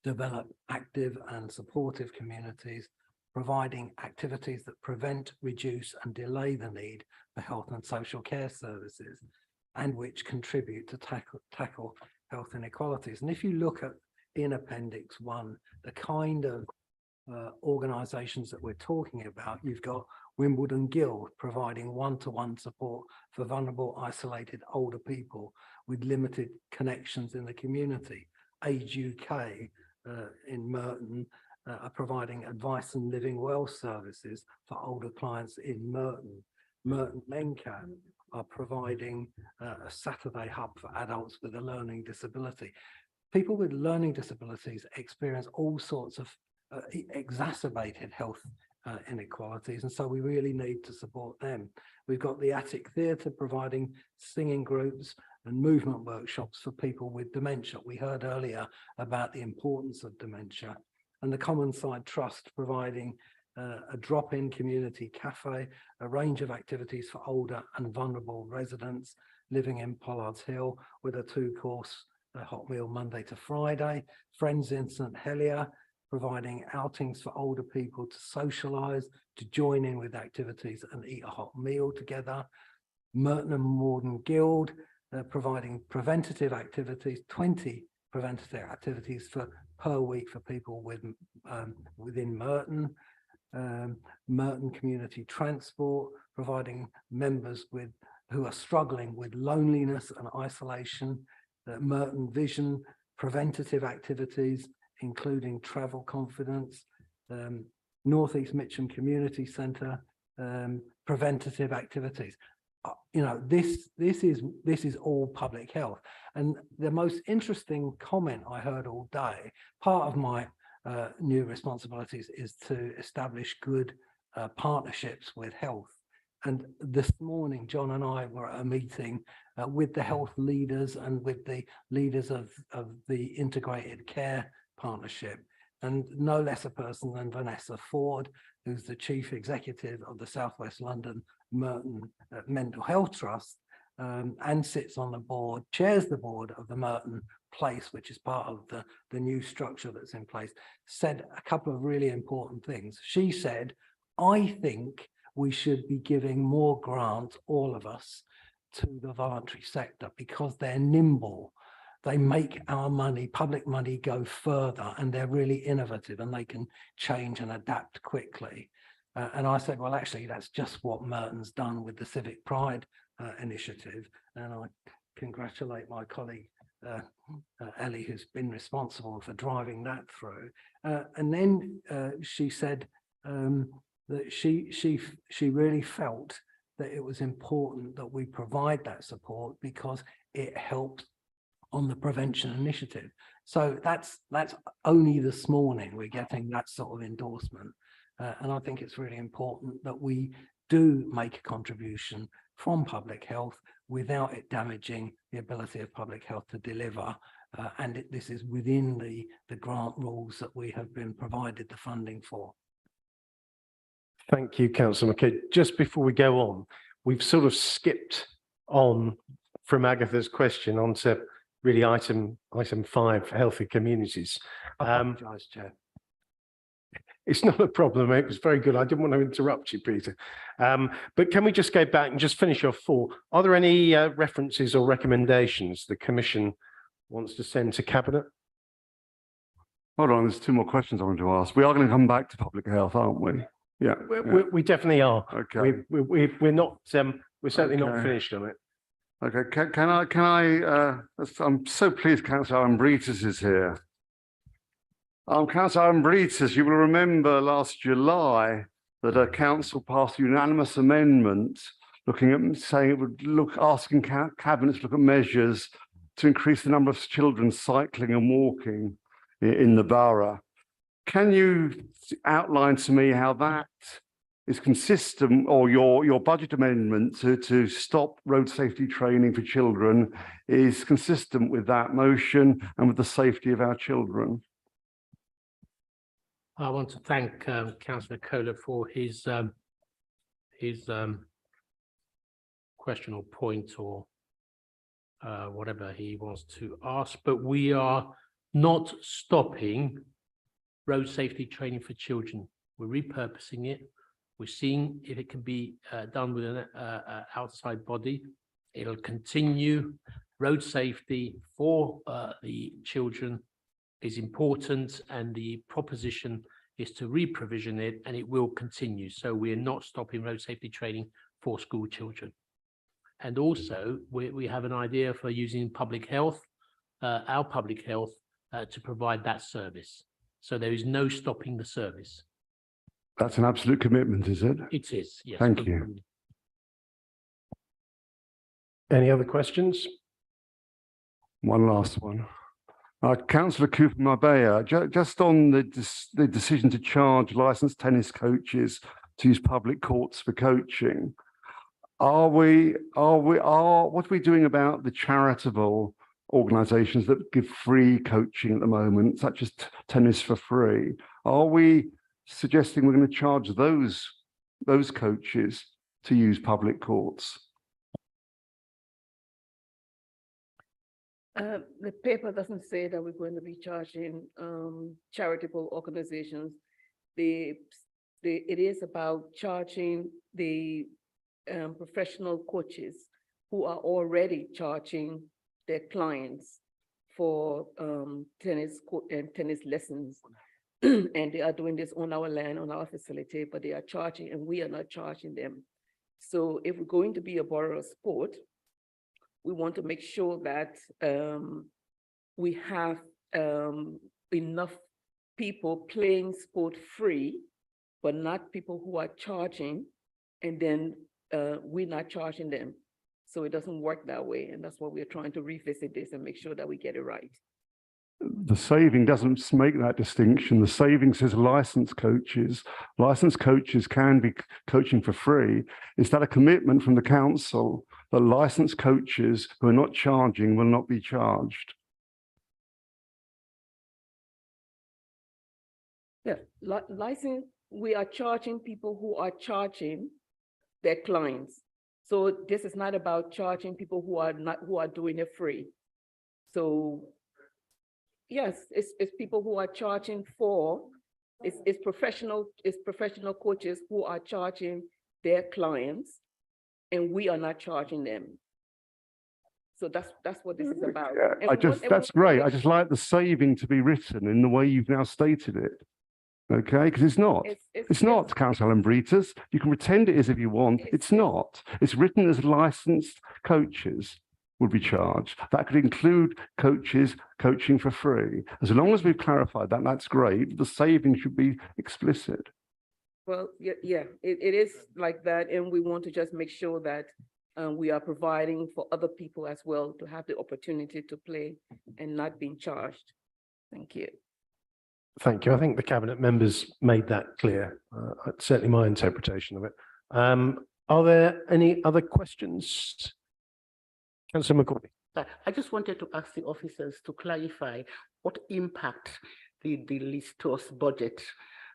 develop active and supportive communities, providing activities that prevent, reduce and delay the need for health and social care services, and which contribute to tackle health inequalities. And if you look at in Appendix 1, the kind of organisations that we're talking about, you've got Wimbledon Guild providing one-to-one support for vulnerable, isolated older people with limited connections in the community. Age UK in Merton are providing advice and living well services for older clients in Merton. Merton Mencat are providing a Saturday hub for adults with a learning disability. People with learning disabilities experience all sorts of exacerbated health inequalities, and so we really need to support them. We've got the Attic Theatre providing singing groups and movement workshops for people with dementia. We heard earlier about the importance of dementia, and the Common Side Trust providing a drop-in community cafe, a range of activities for older and vulnerable residents living in Pollard's Hill with a 2-course hot meal Monday to Friday. Friends in St Helier providing outings for older people to socialise, to join in with activities and eat a hot meal together. Merton and Morden Guild providing preventative activities, 20 preventative activities per week for people with within Merton. Merton Community Transport providing members who are struggling with loneliness and isolation. Merton Vision preventative activities including travel confidence, Northeast Mitcham Community Centre, preventative activities. You know, this is all public health. And the most interesting comment I heard all day, part of my new responsibilities is to establish good partnerships with health. And this morning, John and I were at a meeting with the health leaders and with the leaders of the integrated care partnership. And no less a person than Vanessa Ford, who's the chief executive of the Southwest London Merton Mental Health Trust, and sits on the board, chairs the board of the Merton Place, which is part of the new structure that's in place, said a couple of really important things. She said, I think we should be giving more grants, all of us, to the voluntary sector because they're nimble. They make our money, public money, go further, and they're really innovative and they can change and adapt quickly. And I said, well, actually, that's just what Merton's done with the Civic Pride initiative. And I congratulate my colleague, Ellie, who's been responsible for driving that through. And then she said that she really felt that it was important that we provide that support because it helps on the prevention initiative. So that's only this morning we're getting that sort of endorsement. And I think it's really important that we do make a contribution from public health without it damaging the ability of public health to deliver. And this is within the grant rules that we have been provided the funding for. Thank you, Councillor McKay. Just before we go on, we've sort of skipped on from Agatha's question onto really item 5, healthy communities. I apologise, Chair. It's not a problem. It was very good. I didn't want to interrupt you, Peter. But can we just go back and just finish off 4? Are there any references or recommendations the Commission wants to send to Cabinet? Hold on, there's 2 more questions I want to ask. We are going to come back to public health, aren't we? Yeah. We definitely are. Okay. We're not. We're certainly not finished on it. Okay. Can I? I'm so pleased Councillor Ambritis is here. Councillor Ambritis, you will remember last July that a council passed a unanimous amendment looking at saying it would asking Cabinet to look at measures to increase the number of children cycling and walking in the borough. Can you outline to me how that is consistent, or your budget amendment to stop road safety training for children is consistent with that motion and with the safety of our children? I want to thank Councillor Kohler for his question or point or whatever he wants to ask, but we are not stopping road safety training for children. We're repurposing it. We're seeing if it can be done with an outside body. It'll continue. Road safety for the children is important, and the proposition is to re-provision it, and it will continue. So we're not stopping road safety training for school children. And also, we have an idea for using public health, our public health, to provide that service. So there is no stopping the service. That's an absolute commitment, is it? It is, yes. Thank you. Any other questions? One last one. Councillor Cooper Marbella, just on the decision to charge licensed tennis coaches to use public courts for coaching, what are we doing about the charitable organisations that give free coaching at the moment, such as Tennis for Free? Are we suggesting we're going to charge those coaches to use public courts? The paper doesn't say that we're going to be charging charitable organizations. It is about charging the professional coaches who are already charging their clients for tennis lessons. And they are doing this on our land, on our facility, but they are charging and we are not charging them. So if we're going to be a borough sport, we want to make sure that we have enough people playing sport free, but not people who are charging, and then we're not charging them. So it doesn't work that way. And that's why we're trying to revisit this and make sure that we get it right. The saving doesn't make that distinction. The saving says licensed coaches. Licensed coaches can be coaching for free. Is that a commitment from the council that licensed coaches who are not charging will not be charged? Yeah, license, we are charging people who are charging their clients. So this is not about charging people who are doing it free. So yes, it's people who are charging for, it's professional coaches who are charging their clients, and we are not charging them. So that's what this is about. Yeah, that's great. I just like the saving to be written in the way you've now stated it. Okay, because it's not. It's not, Councillor Lambritas. You can pretend it is if you want. It's not. It's written as licensed coaches would be charged. That could include coaches coaching for free. As long as we've clarified that, that's great. The saving should be explicit. Well, yeah, it is like that. And we want to just make sure that we are providing for other people as well to have the opportunity to play and not being charged. Thank you. Thank you. I think the cabinet members made that clear. Certainly my interpretation of it. Are there any other questions? Councillor McCauley. I just wanted to ask the officers to clarify what impact the Listos budget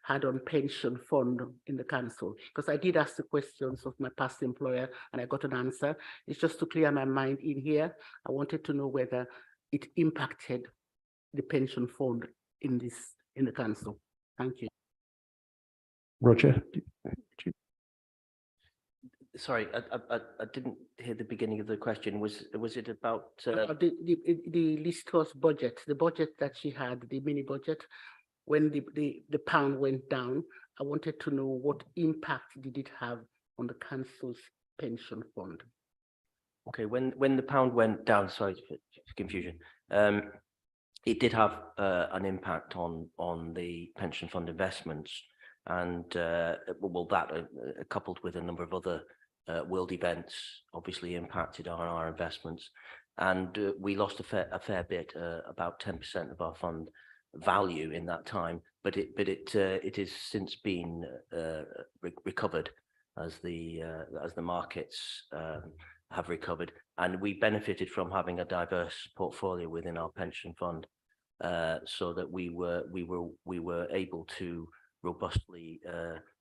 had on pension fund in the council, because I did ask the questions of my past employer and I got an answer. It's just to clear my mind in here. I wanted to know whether it impacted the pension fund in the council. Thank you. Roger. Sorry, I didn't hear the beginning of the question. Was it about the Listos budget, the budget that she had, the mini budget, when the pound went down? I wanted to know what impact did it have on the council's pension fund? Okay, when the pound went down, sorry for confusion. It did have an impact on the pension fund investments, and well, that coupled with a number of other world events obviously impacted on our investments, and we lost a fair bit, about 10% of our fund value in that time. But it is since been recovered as the markets have recovered, and we benefited from having a diverse portfolio within our pension fund, so that we were able to robustly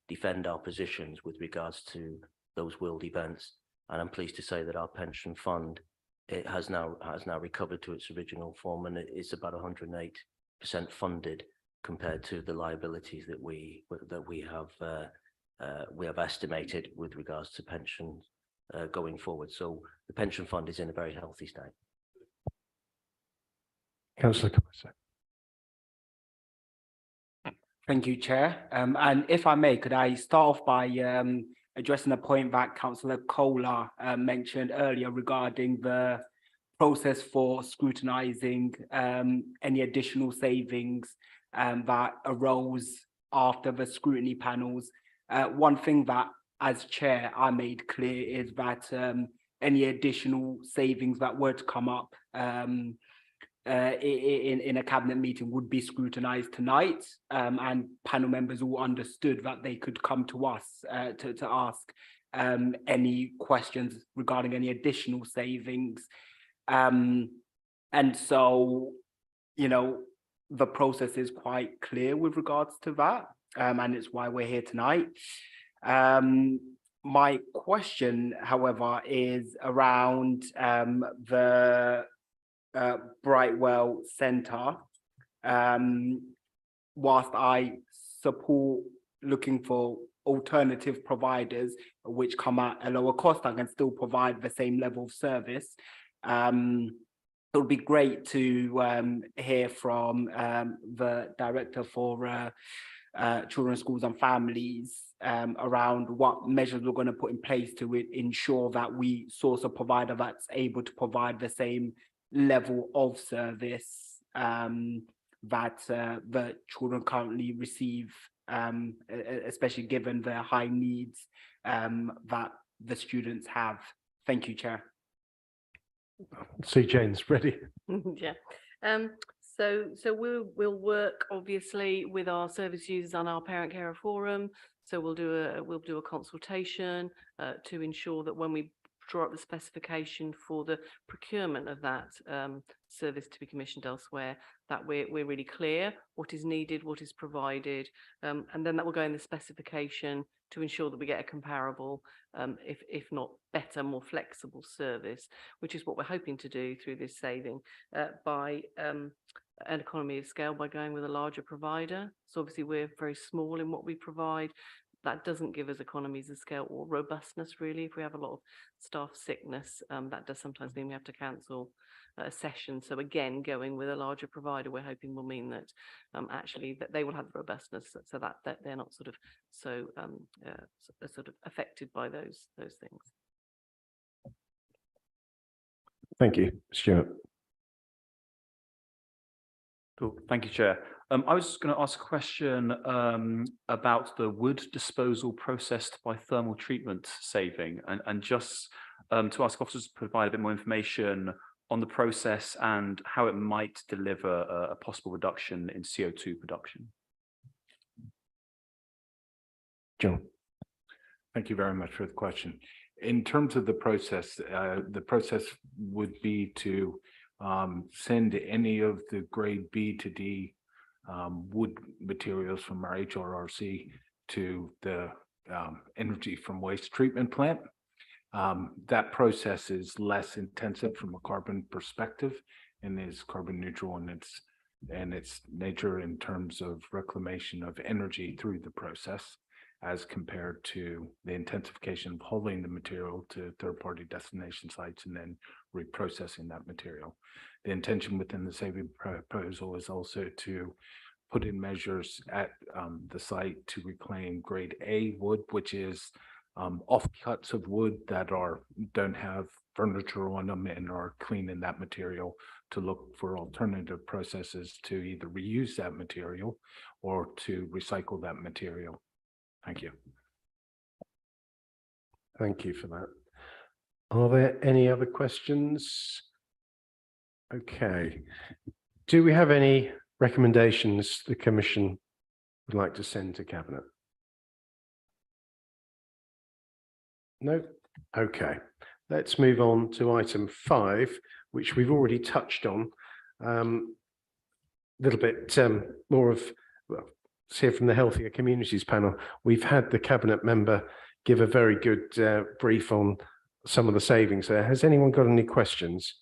defend our positions with regards to those world events. And I'm pleased to say that our pension fund, it has now recovered to its original form, and it's about 108% funded compared to the liabilities that we have estimated with regards to pensions going forward. So the pension fund is in a very healthy state. Councillor Costa. Thank you, Chair. And if I may, could I start off by addressing a point that Councillor Kohler mentioned earlier regarding the process for scrutinising any additional savings that arose after the scrutiny panels. One thing that, as Chair, I made clear is that any additional savings that were to come up in a cabinet meeting would be scrutinised tonight, and panel members all understood that they could come to us to ask any questions regarding any additional savings. And so, you know, the process is quite clear with regards to that, and it's why we're here tonight. My question, however, is around the Brightwell Centre. Whilst I support looking for alternative providers which come at a lower cost and can still provide the same level of service, it would be great to hear from the Director for Children, Schools and Families around what measures we're going to put in place to ensure that we source a provider that's able to provide the same level of service that the children currently receive, especially given the high needs that the students have. Thank you, Chair. See Jane's ready. Yeah. So we'll work obviously with our service users on our parent carer forum. So we'll do a consultation to ensure that when we draw up the specification for the procurement of that service to be commissioned elsewhere, that we're really clear what is needed, what is provided, and then that will go in the specification to ensure that we get a comparable, if not better, more flexible service, which is what we're hoping to do through this saving by an economy of scale by going with a larger provider. So obviously we're very small in what we provide. That doesn't give us economies of scale or robustness, really. If we have a lot of staff sickness, that does sometimes mean we have to cancel a session. So again, going with a larger provider, we're hoping will mean that actually that they will have the robustness, so that they're not sort of so sort of affected by those things. Thank you, Stuart. Cool. Thank you, Chair. I was going to ask a question about the wood disposal processed by thermal treatment saving, and just to ask officers to provide a bit more information on the process and how it might deliver a possible reduction in CO2 production. John. Thank you very much for the question. In terms of the process would be to send any of the grade B to D wood materials from our HRRC to the energy from waste treatment plant. That process is less intensive from a carbon perspective and is carbon neutral in its nature in terms of reclamation of energy through the process, as compared to the intensification of hauling the material to third-party destination sites and then reprocessing that material. The intention within the saving proposal is also to put in measures at the site to reclaim grade A wood, which is offcuts of wood that don't have furniture on them and are clean in that material, to look for alternative processes to either reuse that material or to recycle that material. Thank you. Thank you for that. Are there any other questions? Okay. Do we have any recommendations the Commission would like to send to Cabinet? No? Okay. Let's move on to item 5, which we've already touched on. A little bit more of, well, let's hear from the Healthier Communities panel. We've had the Cabinet member give a very good brief on some of the savings there. Has anyone got any questions?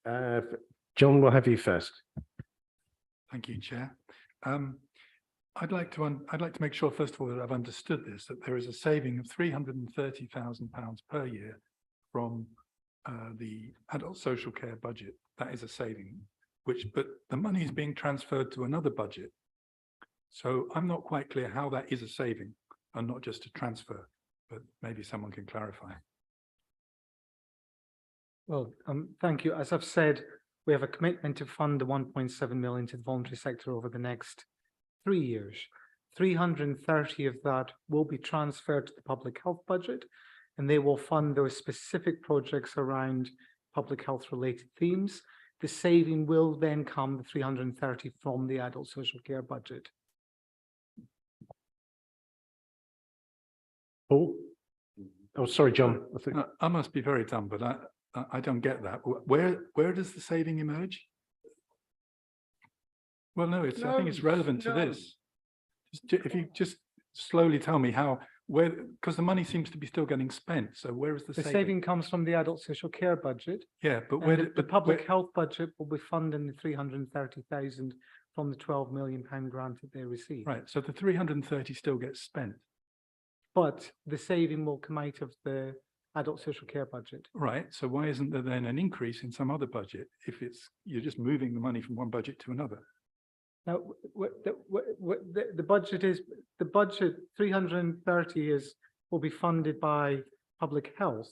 John, we'll have you first. Thank you, Chair. I'd like to make sure, first of all, that I've understood this, that there is a saving of £330,000 per year from the adult social care budget. That is a saving, but the money is being transferred to another budget. So I'm not quite clear how that is a saving and not just a transfer, but maybe someone can clarify. Well, thank you. As I've said, we have a commitment to fund the 1.7 million to the voluntary sector over the next 3 years. 330 of that will be transferred to the public health budget, and they will fund those specific projects around public health related themes. The saving will then come, the 330, from the adult social care budget. Paul? Oh, sorry, John. I must be very dumb, but I don't get that. Where does the saving emerge? Well, no, I think it's relevant to this. If you just slowly tell me because the money seems to be still getting spent. So where is the saving? The saving comes from the adult social care budget. Yeah, but the public health budget will be funding the 330,000 from the £12 million grant that they receive. Right. So the 330 still gets spent. But the saving will come out of the adult social care budget. Right. So why isn't there then an increase in some other budget if you're just moving the money from one budget to another? Now, the budget 330 will be funded by public health,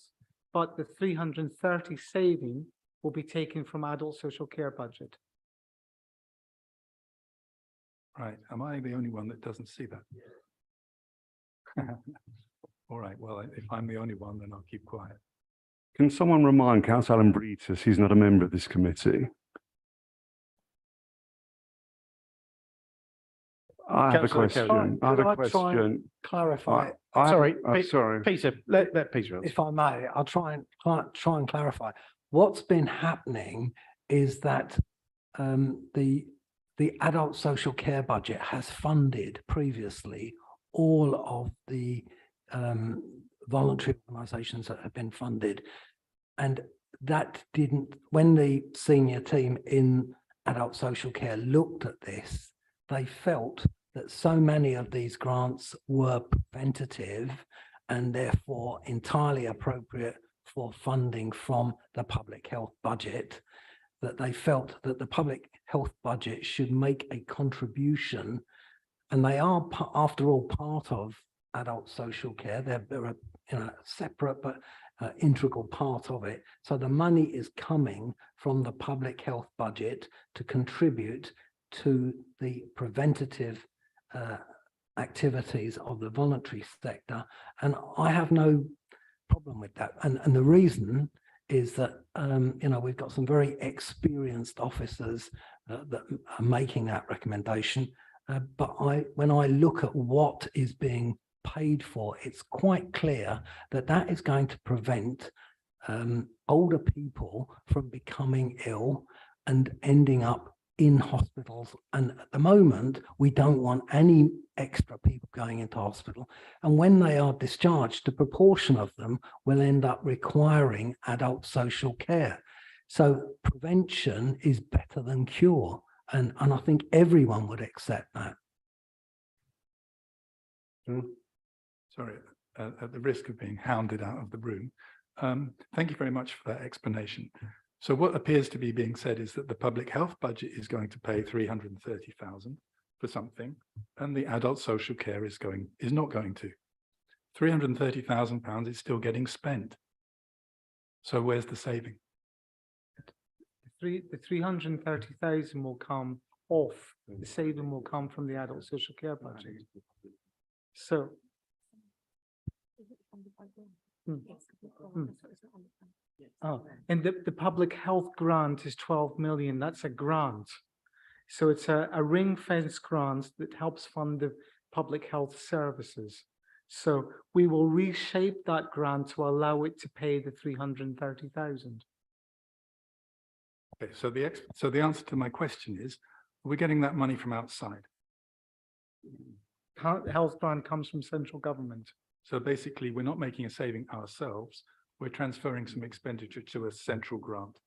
but the 330 saving will be taken from adult social care budget. Right, am I the only one that doesn't see that? All right, well, if I'm the only one, then I'll keep quiet. Can someone remind Councillor Alan Bretus, he's not a member of this committee? I have a Councillor question. I have Could a I try and question. clarify? Sorry, Sorry. Peter, let Peter answer. If I may, I'll try and clarify. What's been happening is that the adult social care budget has funded previously all of the voluntary organisations that have been funded, and that didn't. When the senior team in adult social care looked at this, they felt that so many of these grants were preventative and therefore entirely appropriate for funding from the public health budget, that they felt that the public health budget should make a contribution, and they are, after all, part of adult social care. They're a separate but integral part of it. So the money is coming from the public health budget to contribute to the preventative activities of the voluntary sector, and I have no problem with that. And the reason is that we've got some very experienced officers that are making that recommendation. But when I look at what is being paid for, it's quite clear that that is going to prevent older people from becoming ill and ending up in hospitals. And at the moment, we don't want any extra people going into hospital. And when they are discharged, a proportion of them will end up requiring adult social care. So prevention is better than cure. And I think everyone would accept that. Sorry, at the risk of being hounded out of the room. Thank you very much for that explanation. So what appears to be being said is that the public health budget is going to pay 330,000 for something, and the adult social care is not going to. £330,000 is still getting spent. So where's the saving? The 330,000 will come off. The saving will come from the adult social care budget. So. Oh, and the public health grant is 12 million. That's a grant. So it's a ring fence grant that helps fund the public health services. So we will reshape that grant to allow it to pay the 330,000. Okay, so the answer to my question is, we're getting that money from outside. Health grant comes from central government. So basically, we're not making a saving ourselves. We're transferring some expenditure to a central grant.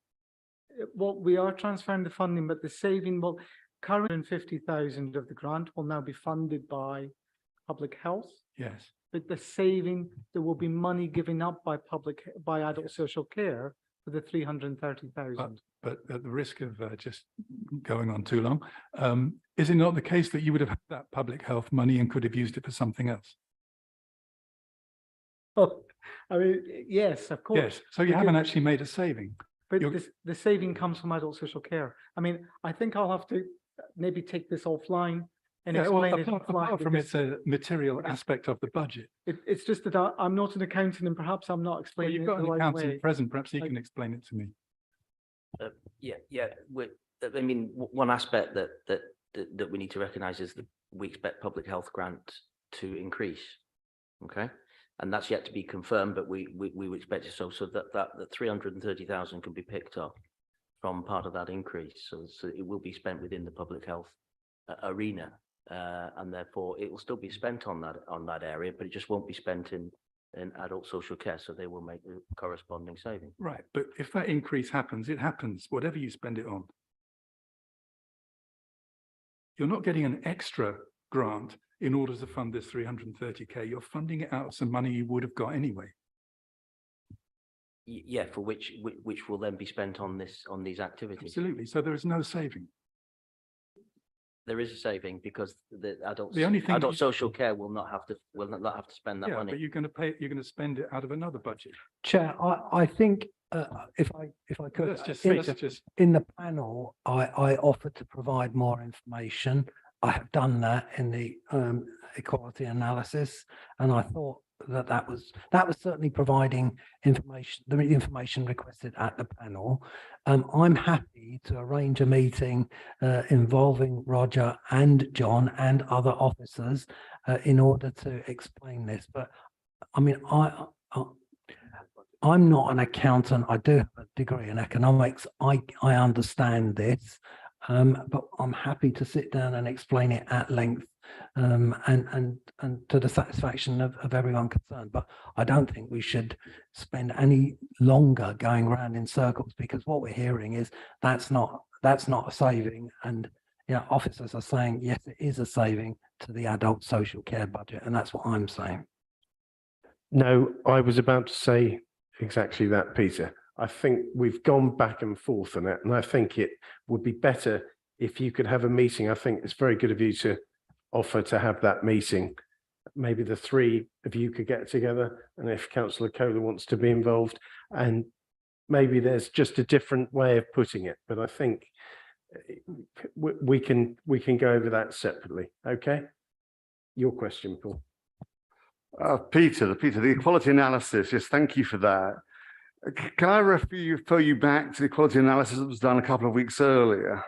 Well, we are transferring the funding, but the saving will, current 50,000 of the grant will now be funded by public health. Yes. But the saving, there will be money given up by adult social care for the 330,000. But at the risk of just going on too long, is it not the case that you would have had that public health money and could have used it for something else? Oh, I mean, yes, of course. Yes, so you haven't actually made a saving. But the saving comes from adult social care. I mean, I think I'll have to maybe take this offline and explain it. Apart from it's a material aspect of the budget. It's just that I'm not an accountant and perhaps I'm not explaining it the right way. You've got an accountant present, perhaps he can explain it to me. I mean, one aspect that we need to recognise is that we expect public health grant to increase. Okay. And that's yet to be confirmed, but we would expect it so that 330,000 can be picked up from part of that increase. So it will be spent within the public health arena, and therefore it will still be spent on that area, but it just won't be spent in adult social care. So they will make the corresponding saving. Right, but if that increase happens, it happens, whatever you spend it on. You're not getting an extra grant in order to fund this 330k, you're funding it out of some money you would have got anyway. Yeah, for which will then be spent on these activities. Absolutely. So there is no saving. There is a saving because the adult social care will not have to spend that money. But you're going to spend it out of another budget. Chair, I think if I could, in the panel, I offered to provide more information. I have done that in the equality analysis, and I thought that was certainly providing information, the information requested at the panel. I'm happy to arrange a meeting involving Roger and John and other officers in order to explain this. But I mean, I'm not an accountant. I do have a degree in economics. I understand this, but I'm happy to sit down and explain it at length, and to the satisfaction of everyone concerned. But I don't think we should spend any longer going around in circles, because what we're hearing is that's not a saving, and officers are saying yes, it is a saving to the adult social care budget, and that's what I'm saying. No, I was about to say exactly that, Peter. I think we've gone back and forth on it, and I think it would be better if you could have a meeting. I think it's very good of you to offer to have that meeting. Maybe the three of you could get together, and if Councillor Kohler wants to be involved, and maybe there's just a different way of putting it, but I think we can go over that separately. Okay, your question, Paul. Peter, the equality analysis, yes, thank you for that. Can I refer you back to the equality analysis that was done a couple of weeks earlier,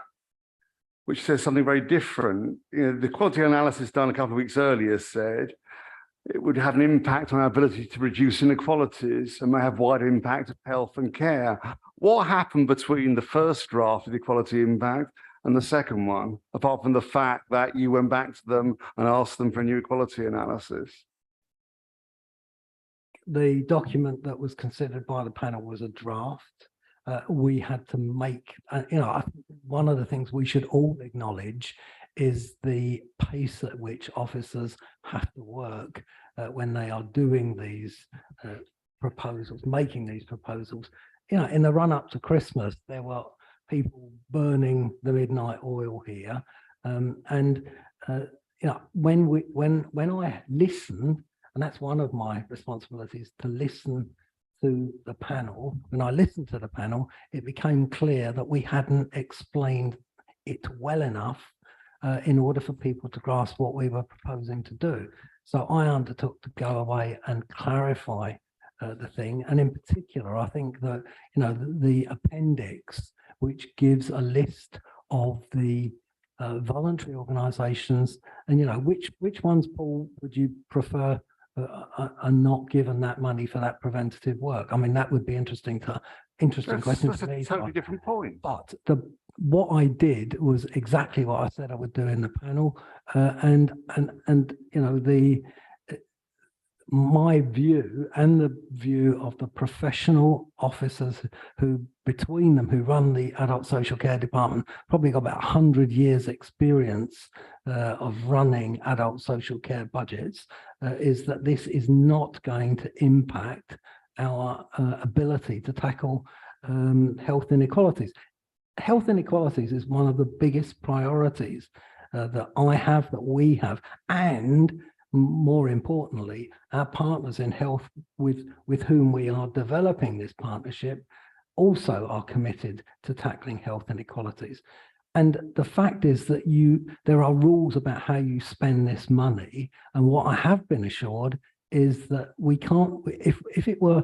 which says something very different? The equality analysis done a couple of weeks earlier said it would have an impact on our ability to reduce inequalities and may have wider impact of health and care. What happened between the first draft of the equality impact and the second one, apart from the fact that you went back to them and asked them for a new equality analysis? The document that was considered by the panel was a draft. We had to make, I think one of the things we should all acknowledge is the pace at which officers have to work when they are doing these proposals, making these proposals. In the run up to Christmas, there were people burning the midnight oil here. When I listen, and that's one of my responsibilities, to listen to the panel. When I listened to the panel, it became clear that we hadn't explained it well enough in order for people to grasp what we were proposing to do. So I undertook to go away and clarify the thing. And in particular, I think that, the appendix, which gives a list of the voluntary organisations, and, which ones, Paul, would you prefer are not given that money for that preventative work? I mean, that would be interesting question to me. That's a totally different point. But what I did was exactly what I said I would do in the panel, my view and the view of the professional officers who, between them, who run the adult social care department, probably got about 100 years experience of running adult social care budgets, is that this is not going to impact our ability to tackle health inequalities. Health inequalities is one of the biggest priorities that I have, that we have, and more importantly, our partners in health with whom we are developing this partnership also are committed to tackling health inequalities. And the fact is that there are rules about how you spend this money. And what I have been assured is that we can't, if it were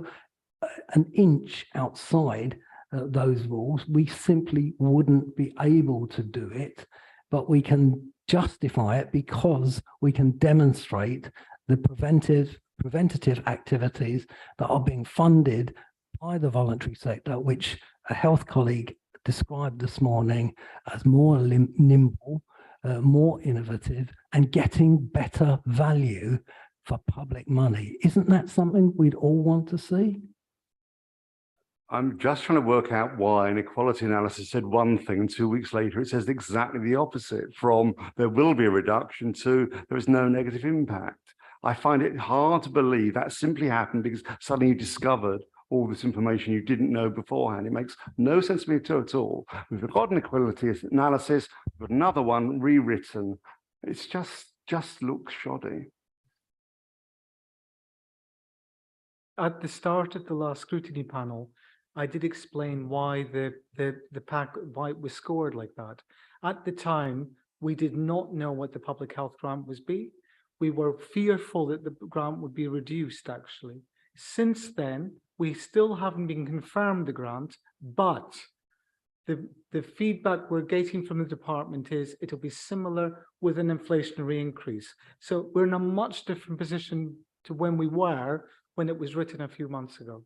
an inch outside those rules, we simply wouldn't be able to do it. But we can justify it because we can demonstrate the preventative activities that are being funded by the voluntary sector, which a health colleague described this morning as more nimble, more innovative, and getting better value for public money. Isn't that something we'd all want to see? I'm just trying to work out why an equality analysis said one thing and 2 weeks later it says exactly the opposite, from there will be a reduction to there is no negative impact. I find it hard to believe that simply happened because suddenly you discovered all this information you didn't know beforehand. It makes no sense to me at all. We've got an equality analysis, we've got another one rewritten. It's just looks shoddy. At the start of the last scrutiny panel, I did explain why why it was scored like that. At the time, we did not know what the public health grant was be. We were fearful that the grant would be reduced, actually. Since then, we still haven't been confirmed the grant, but the feedback we're getting from the department is it'll be similar with an inflationary increase. So we're in a much different position to when we were when it was written a few months ago.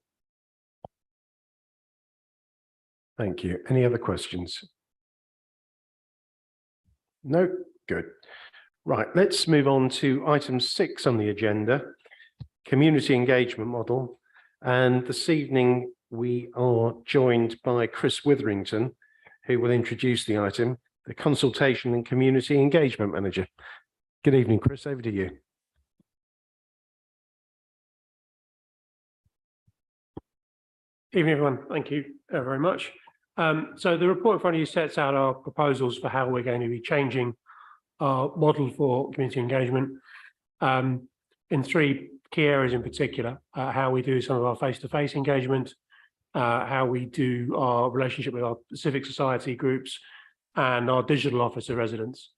Thank you. Any other questions? No? Good. Right, let's move on to item 6 on the agenda, community engagement model. And this evening we are joined by Chris Witherington, who will introduce the item, the Consultation and Community Engagement Manager. Good evening, Chris, over to you. Evening, everyone. Thank you very much. So the report in front of you sets out our proposals for how we're going to be changing our model for community engagement in 3 key areas in particular, how we do some of our face-to-face engagement, how we do our relationship with our civic society groups, and our digital office of residents.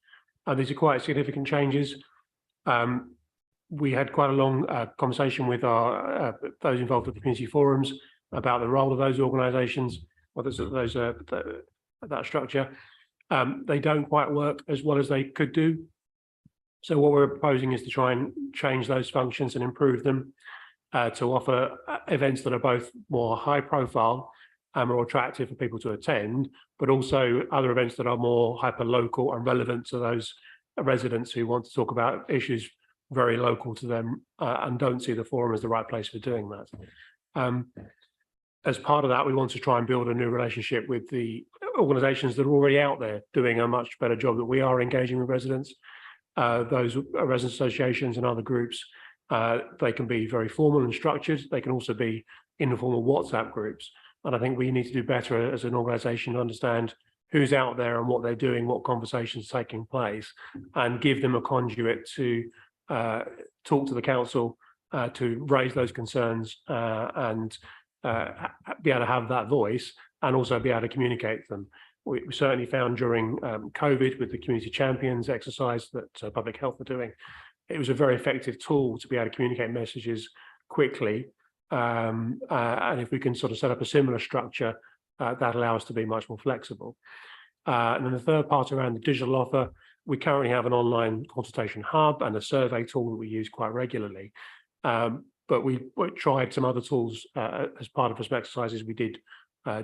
These are quite significant changes. We had quite a long conversation with our those involved with the community forums about the role of those organisations, or that structure. They don't quite work as well as they could do. So what we're proposing is to try and change those functions and improve them to offer events that are both more high profile and more attractive for people to attend, but also other events that are more hyper local and relevant to those residents who want to talk about issues very local to them and don't see the forum as the right place for doing that. As part of that, we want to try and build a new relationship with the organisations that are already out there doing a much better job that we are engaging with residents. Those resident associations and other groups, they can be very formal and structured. They can also be informal WhatsApp groups. And I think we need to do better as an organisation to understand who's out there and what they're doing, what conversations are taking place, and give them a conduit to talk to the council, to raise those concerns and be able to have that voice and also be able to communicate them. We certainly found during COVID with the community champions exercise that public health are doing, it was a very effective tool to be able to communicate messages quickly. And if we can sort of set up a similar structure, that allows us to be much more flexible. And then the third part around the digital offer, we currently have an online consultation hub and a survey tool that we use quite regularly. But we tried some other tools as part of some exercises we did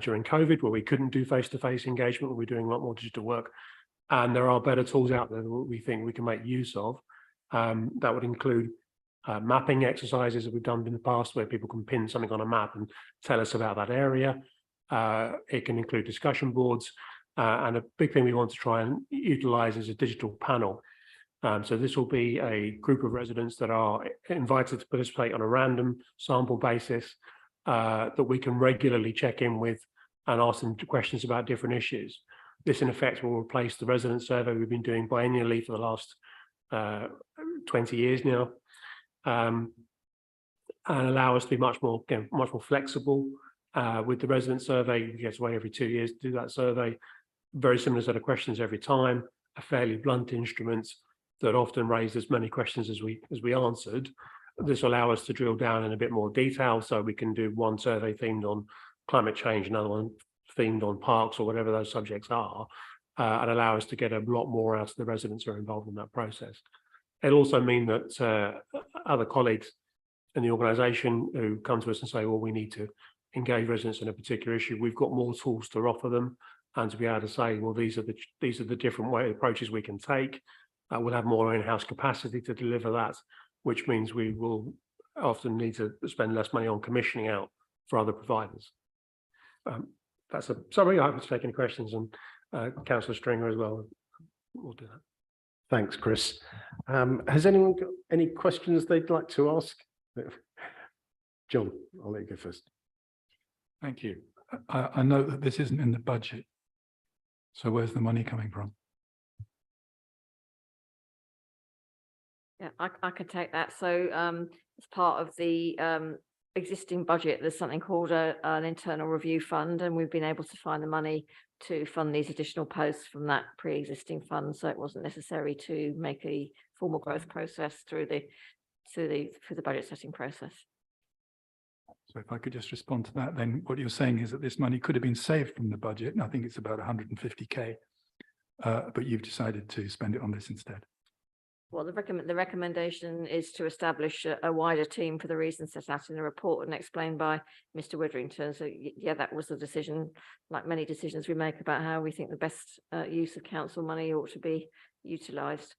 during COVID, where we couldn't do face-to-face engagement. We're doing a lot more digital work. And there are better tools out there that we think we can make use of. That would include mapping exercises that we've done in the past, where people can pin something on a map and tell us about that area. It can include discussion boards. And a big thing we want to try and utilize is a digital panel. So this will be a group of residents that are invited to participate on a random sample basis that we can regularly check in with and ask them questions about different issues. This in effect will replace the resident survey we've been doing biennially for the last 20 years now, and allow us to be much more flexible with the resident survey. You get away every 2 years to do that survey. Very similar set of questions every time, a fairly blunt instrument that often raised as many questions as we answered. This will allow us to drill down in a bit more detail, so we can do one survey themed on climate change, another one themed on parks or whatever those subjects are, and allow us to get a lot more out of the residents who are involved in that process. It'll also mean that other colleagues in the organisation who come to us and say, well, we need to engage residents in a particular issue, we've got more tools to offer them, and to be able to say, well, these are the different approaches we can take. We'll have more in-house capacity to deliver that, which means we will often need to spend less money on commissioning out for other providers. That's a summary. I'm happy to take any questions, and Councillor Stringer as well will do that. Thanks, Chris. Has anyone got any questions they'd like to ask? John, I'll let you go first. Thank you. I know that this isn't in the budget. So where's the money coming from? Yeah, I can take that. So as part of the existing budget, there's something called an internal review fund, and we've been able to find the money to fund these additional posts from that pre-existing fund, so it wasn't necessary to make a formal growth process through the budget setting process. So if I could just respond to that, then what you're saying is that this money could have been saved from the budget, and I think it's about 150K, but you've decided to spend it on this instead. Well, the recommendation is to establish a wider team for the reasons set out in the report and explained by Mr. Witherington. So yeah, that was the decision, like many decisions we make about how we think the best use of council money ought to be utilised.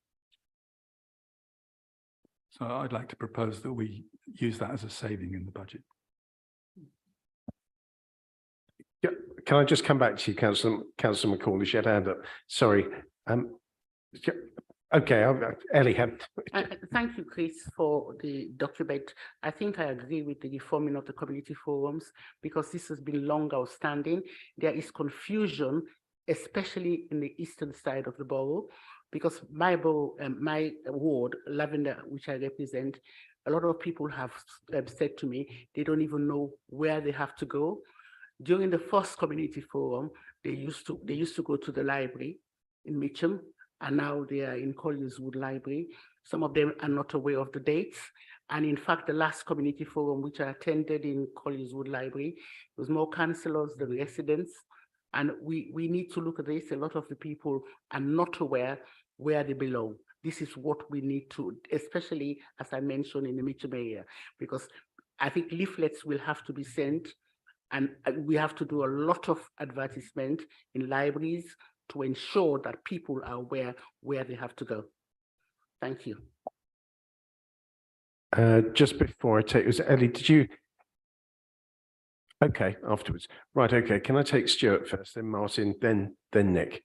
So I'd like to propose that we use that as a saving in the budget. Yeah, can I just come back to you, Councillor McCauley? She had her hand up. Sorry. Okay, Ellie had. Thank you, Chris, for the document. I think I agree with the reforming of the community forums because this has been long outstanding. There is confusion, especially in the eastern side of the borough, because my borough, my ward, Lavender, which I represent, a lot of people have said to me they don't even know where they have to go. During the first community forum, they used to go to the library in Mitcham, and now they are in Colliers Wood Library. Some of them are not aware of the dates. And in fact, the last community forum, which I attended in Colliers Wood Library, was more councillors than residents. And we need to look at this. A lot of the people are not aware where they belong. This is what we need to, especially as I mentioned in the Mitcham area, because I think leaflets will have to be sent, and we have to do a lot of advertisement in libraries to ensure that people are aware where they have to go. Thank you. Just before I take, was Ellie, did you? Okay, afterwards. Right, okay. Can I take Stuart first, then Martin, then Nick?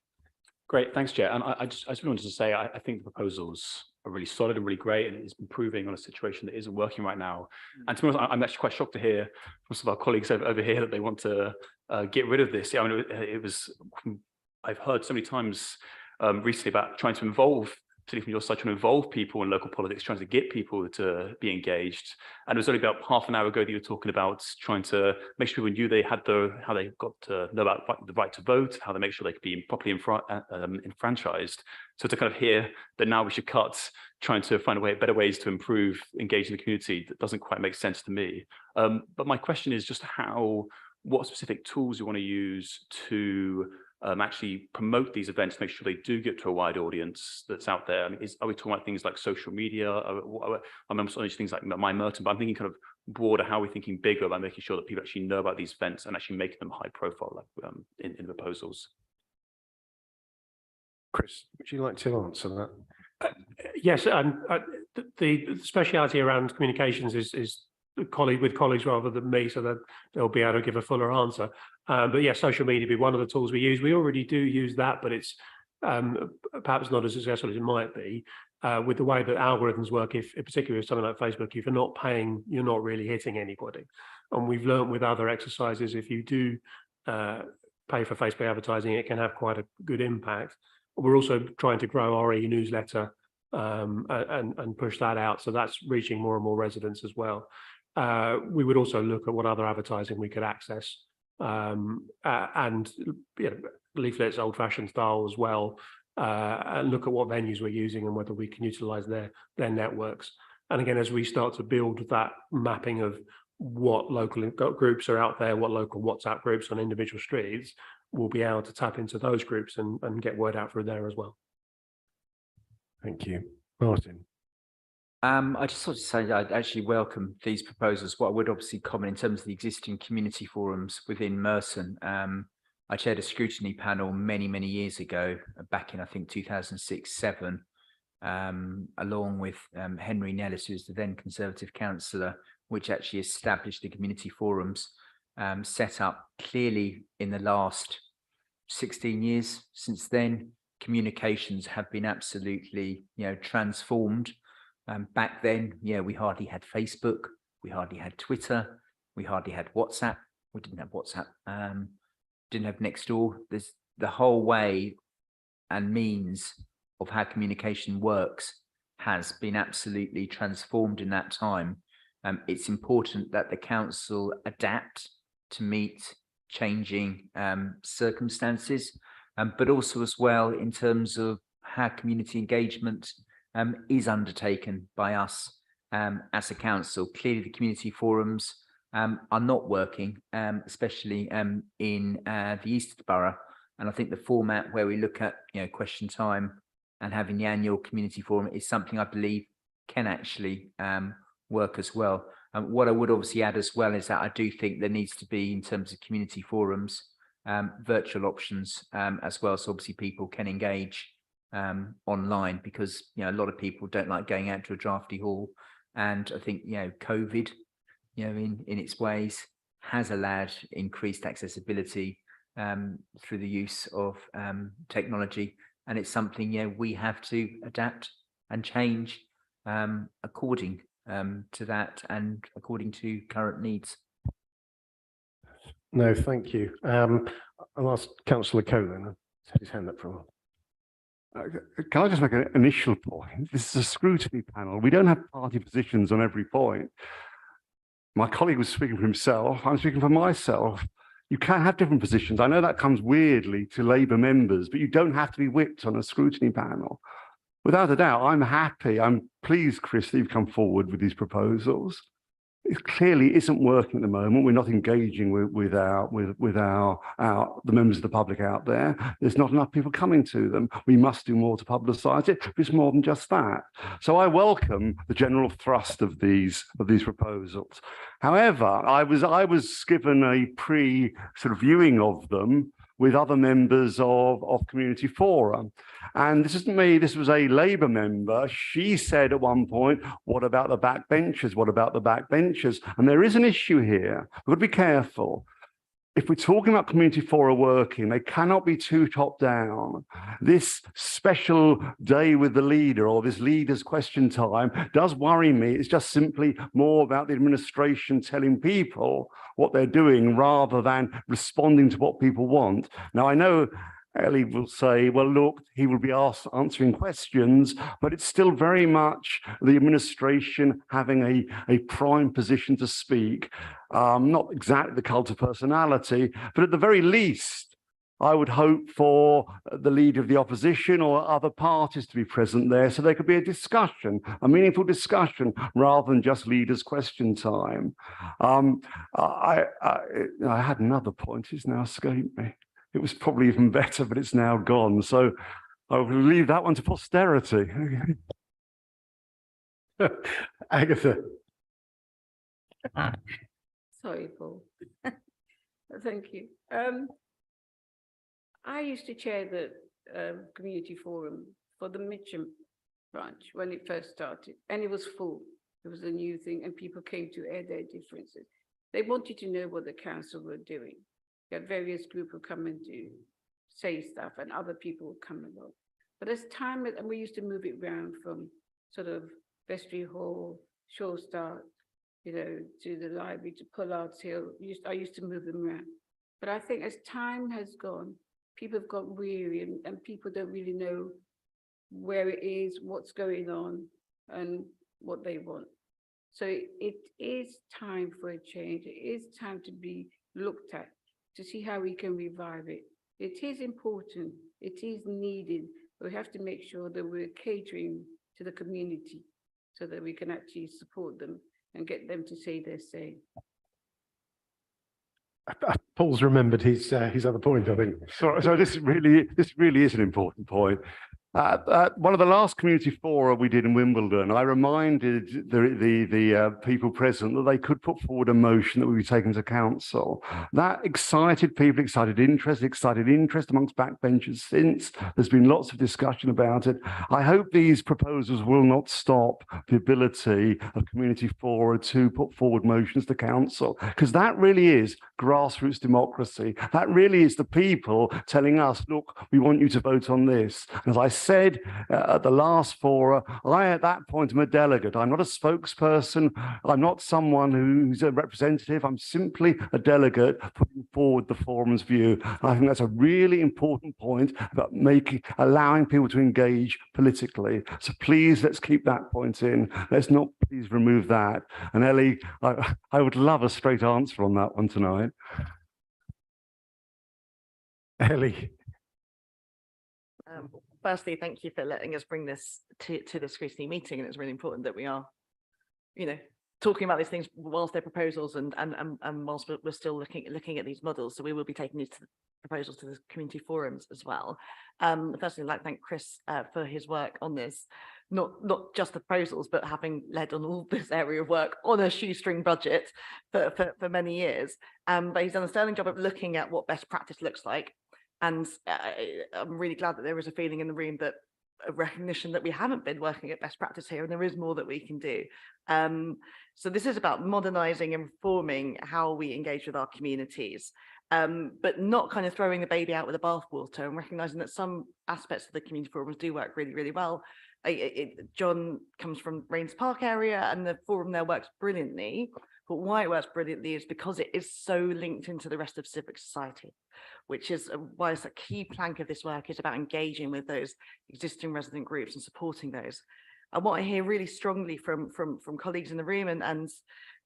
Great, thanks, Chair. And I just really wanted to say I think the proposals are really solid and really great, and it's improving on a situation that isn't working right now. And to be honest, I'm actually quite shocked to hear from some of our colleagues over here that they want to get rid of this. I mean, I've heard so many times recently about trying to involve, particularly from your side, trying to involve people in local politics, trying to get people to be engaged. And it was only about half an hour ago that you were talking about trying to make sure people knew they had how they got to know about the right to vote, how to make sure they could be properly enfranchised. So to kind of hear that now we should cut, trying to find better ways to improve engaging the community, that doesn't quite make sense to me. But my question is just what specific tools you want to use to actually promote these events, make sure they do get to a wide audience that's out there. I mean, are we talking about things like social media? I remember some of these things like My Merton, but I'm thinking kind of broader. How are we thinking bigger about making sure that people actually know about these events and actually making them high profile, like in proposals? Chris, would you like to answer that? Yes, and the speciality around communications is with colleagues rather than me, so that they'll be able to give a fuller answer. But yeah, social media be one of the tools we use. We already do use that, but it's perhaps not as successful as it might be. With the way that algorithms work, particularly with something like Facebook, if you're not paying, you're not really hitting anybody. And we've learned with other exercises, if you do pay for Facebook advertising, it can have quite a good impact. We're also trying to grow our e-newsletter and push that out, so that's reaching more and more residents as well. We would also look at what other advertising we could access, and leaflets, old-fashioned style as well, and look at what venues we're using and whether we can utilise their networks. And again, as we start to build that mapping of what local groups are out there, what local WhatsApp groups on individual streets, we'll be able to tap into those groups and get word out through there as well. Thank you. Martin. I just thought to say I'd actually welcome these proposals. What I would obviously comment in terms of the existing community forums within Merton. I chaired a scrutiny panel many years ago, back in I think 2006-07, along with Henry Nellis, who was the then Conservative councillor, which actually established the community forums, set up clearly in the last 16 years since then. Communications have been absolutely, transformed. Back then, we hardly had Facebook, we hardly had Twitter, we hardly had WhatsApp. We didn't have WhatsApp, didn't have Nextdoor. There's the whole way and means of how communication works has been absolutely transformed in that time. It's important that the council adapt to meet changing circumstances, but also as well in terms of how community engagement is undertaken by us as a council. Clearly, the community forums are not working, especially in the East of the Borough. And I think the format where we look at question time and having the annual community forum is something I believe can actually work as well. What I would obviously add as well is that I do think there needs to be, in terms of community forums, virtual options as well. So obviously people can engage online, because a lot of people don't like going out to a drafty hall. And I think COVID, in its ways, has allowed increased accessibility through the use of technology, and it's something we have to adapt and change according to that and according to current needs. No, thank you. I'll ask Councillor Cohen. His hand up for a while. Can I just make an initial point? This is a scrutiny panel. We don't have party positions on every point. My colleague was speaking for himself. I'm speaking for myself. You can have different positions. I know that comes weirdly to Labour members, but you don't have to be whipped on a scrutiny panel. Without a doubt, I'm happy. I'm pleased, Chris, that you've come forward with these proposals. It clearly isn't working at the moment. We're not engaging with the members of the public out there. There's not enough people coming to them. We must do more to publicise it. It's more than just that. So I welcome the general thrust of these proposals. However, I was given a sort of viewing of them with other members of Community Forum. And this isn't me, this was a Labour member. She said at one point, what about the backbenchers? What about the backbenchers? And there is an issue here. We've got to be careful. If we're talking about Community Forum working, they cannot be too top down. This special day with the leader, or this leader's question time, does worry me. It's just simply more about the administration telling people what they're doing rather than responding to what people want. Now, I know Ellie will say, well, look, he will be answering questions, but it's still very much the administration having a prime position to speak. Not exactly the cult of personality, but at the very least, I would hope for the leader of the opposition or other parties to be present there, so there could be a discussion, a meaningful discussion, rather than just leaders' question time. I had another point, it's now escaped me. It was probably even better, but it's now gone. So I will leave that one to posterity. Agatha. Sorry, Paul. Thank you. I used to chair the community forum for the Mitcham branch when it first started, and it was full. It was a new thing, and people came to air their differences. They wanted to know what the council were doing. You had various groups who come and do say stuff, and other people would come along. But as time, and we used to move it around from sort of Vestry Hall, Shaw Start, to the library, to Pollard's Hill. I used to move them around. But I think as time has gone, people have got weary, and people don't really know where it is, what's going on, and what they want. So it is time for a change. It is time to be looked at, to see how we can revive it. It is important, it is needed. We have to make sure that we're catering to the community so that we can actually support them and get them to say their say. Paul's remembered his other point, I think. So this really is an important point. One of the last community fora we did in Wimbledon, I reminded the people present that they could put forward a motion that would be taken to council. That excited people, excited interest amongst backbenchers since. There's been lots of discussion about it. I hope these proposals will not stop the ability of community fora to put forward motions to council, because that really is grassroots democracy. That really is the people telling us, look, we want you to vote on this. As I said at the last fora, I at that point am a delegate. I'm not a spokesperson. I'm not someone who's a representative. I'm simply a delegate putting forward the forum's view. And I think that's a really important point about allowing people to engage politically. So please, let's keep that point in. Let's not please remove that. And Ellie, I would love a straight answer on that one tonight. Ellie. Firstly, thank you for letting us bring this to the scrutiny meeting, and it's really important that we are, talking about these things whilst they're proposals and whilst we're still looking at these models. So we will be taking these proposals to the community forums as well. Firstly, I'd like to thank Chris for his work on this, not just the proposals, but having led on all this area of work on a shoestring budget for many years. But he's done a sterling job of looking at what best practice looks like. And I'm really glad that there is a feeling in the room that a recognition that we haven't been working at best practice here, and there is more that we can do. So this is about modernising and reforming how we engage with our communities, but not kind of throwing the baby out with the bathwater, and recognising that some aspects of the community forums do work really, really well. John comes from Rains Park area, and the forum there works brilliantly. But why it works brilliantly is because it is so linked into the rest of civic society, which is why it's a key plank of this work is about engaging with those existing resident groups and supporting those. And what I hear really strongly from colleagues in the room and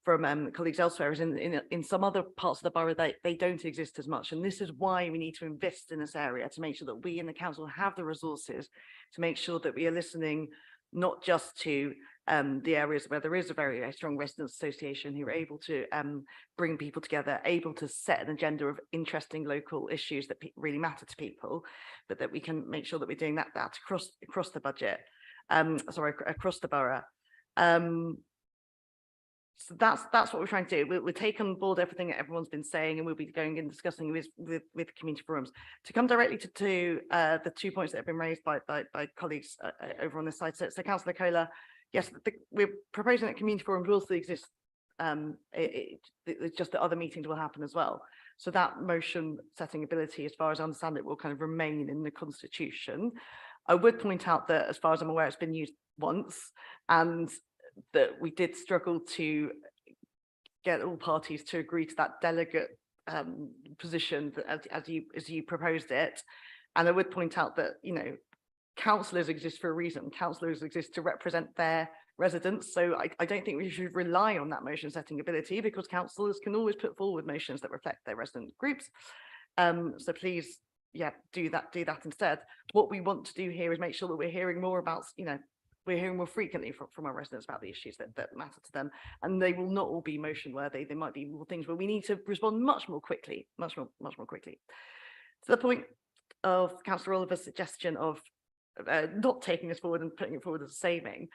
from colleagues elsewhere is in some other parts of the borough, they don't exist as much. And this is why we need to invest in this area, to make sure that we in the council have the resources to make sure that we are listening not just to the areas where there is a very strong residents association who are able to bring people together, able to set an agenda of interesting local issues that really matter to people, but that we can make sure that we're doing that across the budget, across the borough. So that's what we're trying to do. We'll take on board everything that everyone's been saying, and we'll be going and discussing with community forums. To come directly to the 2 points that have been raised by colleagues over on this side. So Councillor Kohler, yes, we're proposing that community forums will still exist. It's just that other meetings will happen as well. So that motion setting ability, as far as I understand it, will kind of remain in the constitution. I would point out that, as far as I'm aware, it's been used once, and that we did struggle to get all parties to agree to that delegate position that as you proposed it. And I would point out that, councillors exist for a reason. Councillors exist to represent their residents. So I don't think we should rely on that motion setting ability, because councillors can always put forward motions that reflect their resident groups. So please, do that instead. What we want to do here is make sure that we're hearing more about, we're hearing more frequently from our residents about the issues that matter to them, and they will not all be motion worthy. There might be more things where we need to respond much more quickly. To the point of Councillor Oliver's suggestion of not taking this forward and putting it forward as a saving,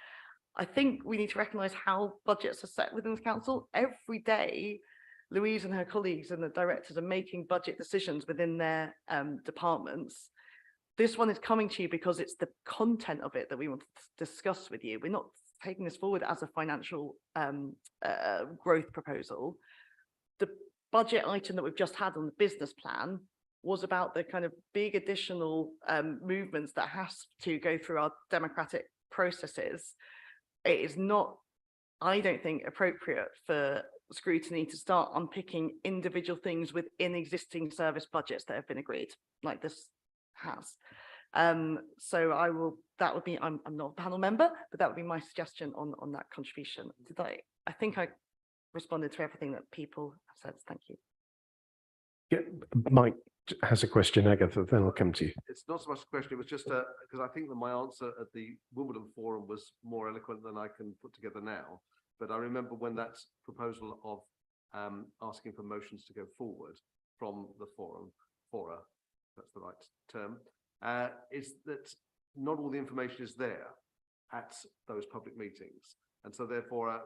I think we need to recognise how budgets are set within the council. Every day, Louise and her colleagues and the directors are making budget decisions within their departments. This one is coming to you because it's the content of it that we want to discuss with you. We're not taking this forward as a financial growth proposal. The budget item that we've just had on the business plan was about the kind of big additional movements that has to go through our democratic processes. It is not, I don't think, appropriate for scrutiny to start unpicking individual things within existing service budgets that have been agreed, like this has. So that would be, I'm not a panel member, but that would be my suggestion on that contribution. I think I responded to everything that people have said. Thank you. Yeah, Mike has a question, Agatha, then I'll come to you. It's not so much a question, it was just because I think that my answer at the Wimbledon Forum was more eloquent than I can put together now. But I remember when that proposal of asking for motions to go forward from the fora, that's the right term, is that not all the information is there at those public meetings. And so therefore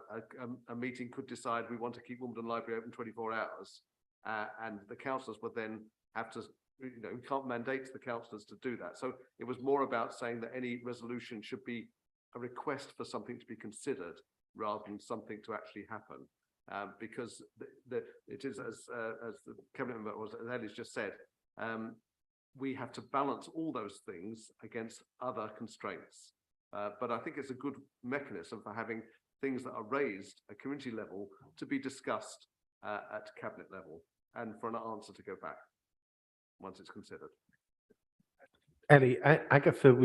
a meeting could decide we want to keep Wimbledon Library open 24 hours and the councillors would then have to, we can't mandate the councillors to do that. So it was more about saying that any resolution should be a request for something to be considered rather than something to actually happen. Because it is, as the cabinet member was, as Ellie's just said, we have to balance all those things against other constraints. But I think it's a good mechanism for having things that are raised at community level to be discussed at cabinet level and for an answer to go back once it's considered. Ellie, Agatha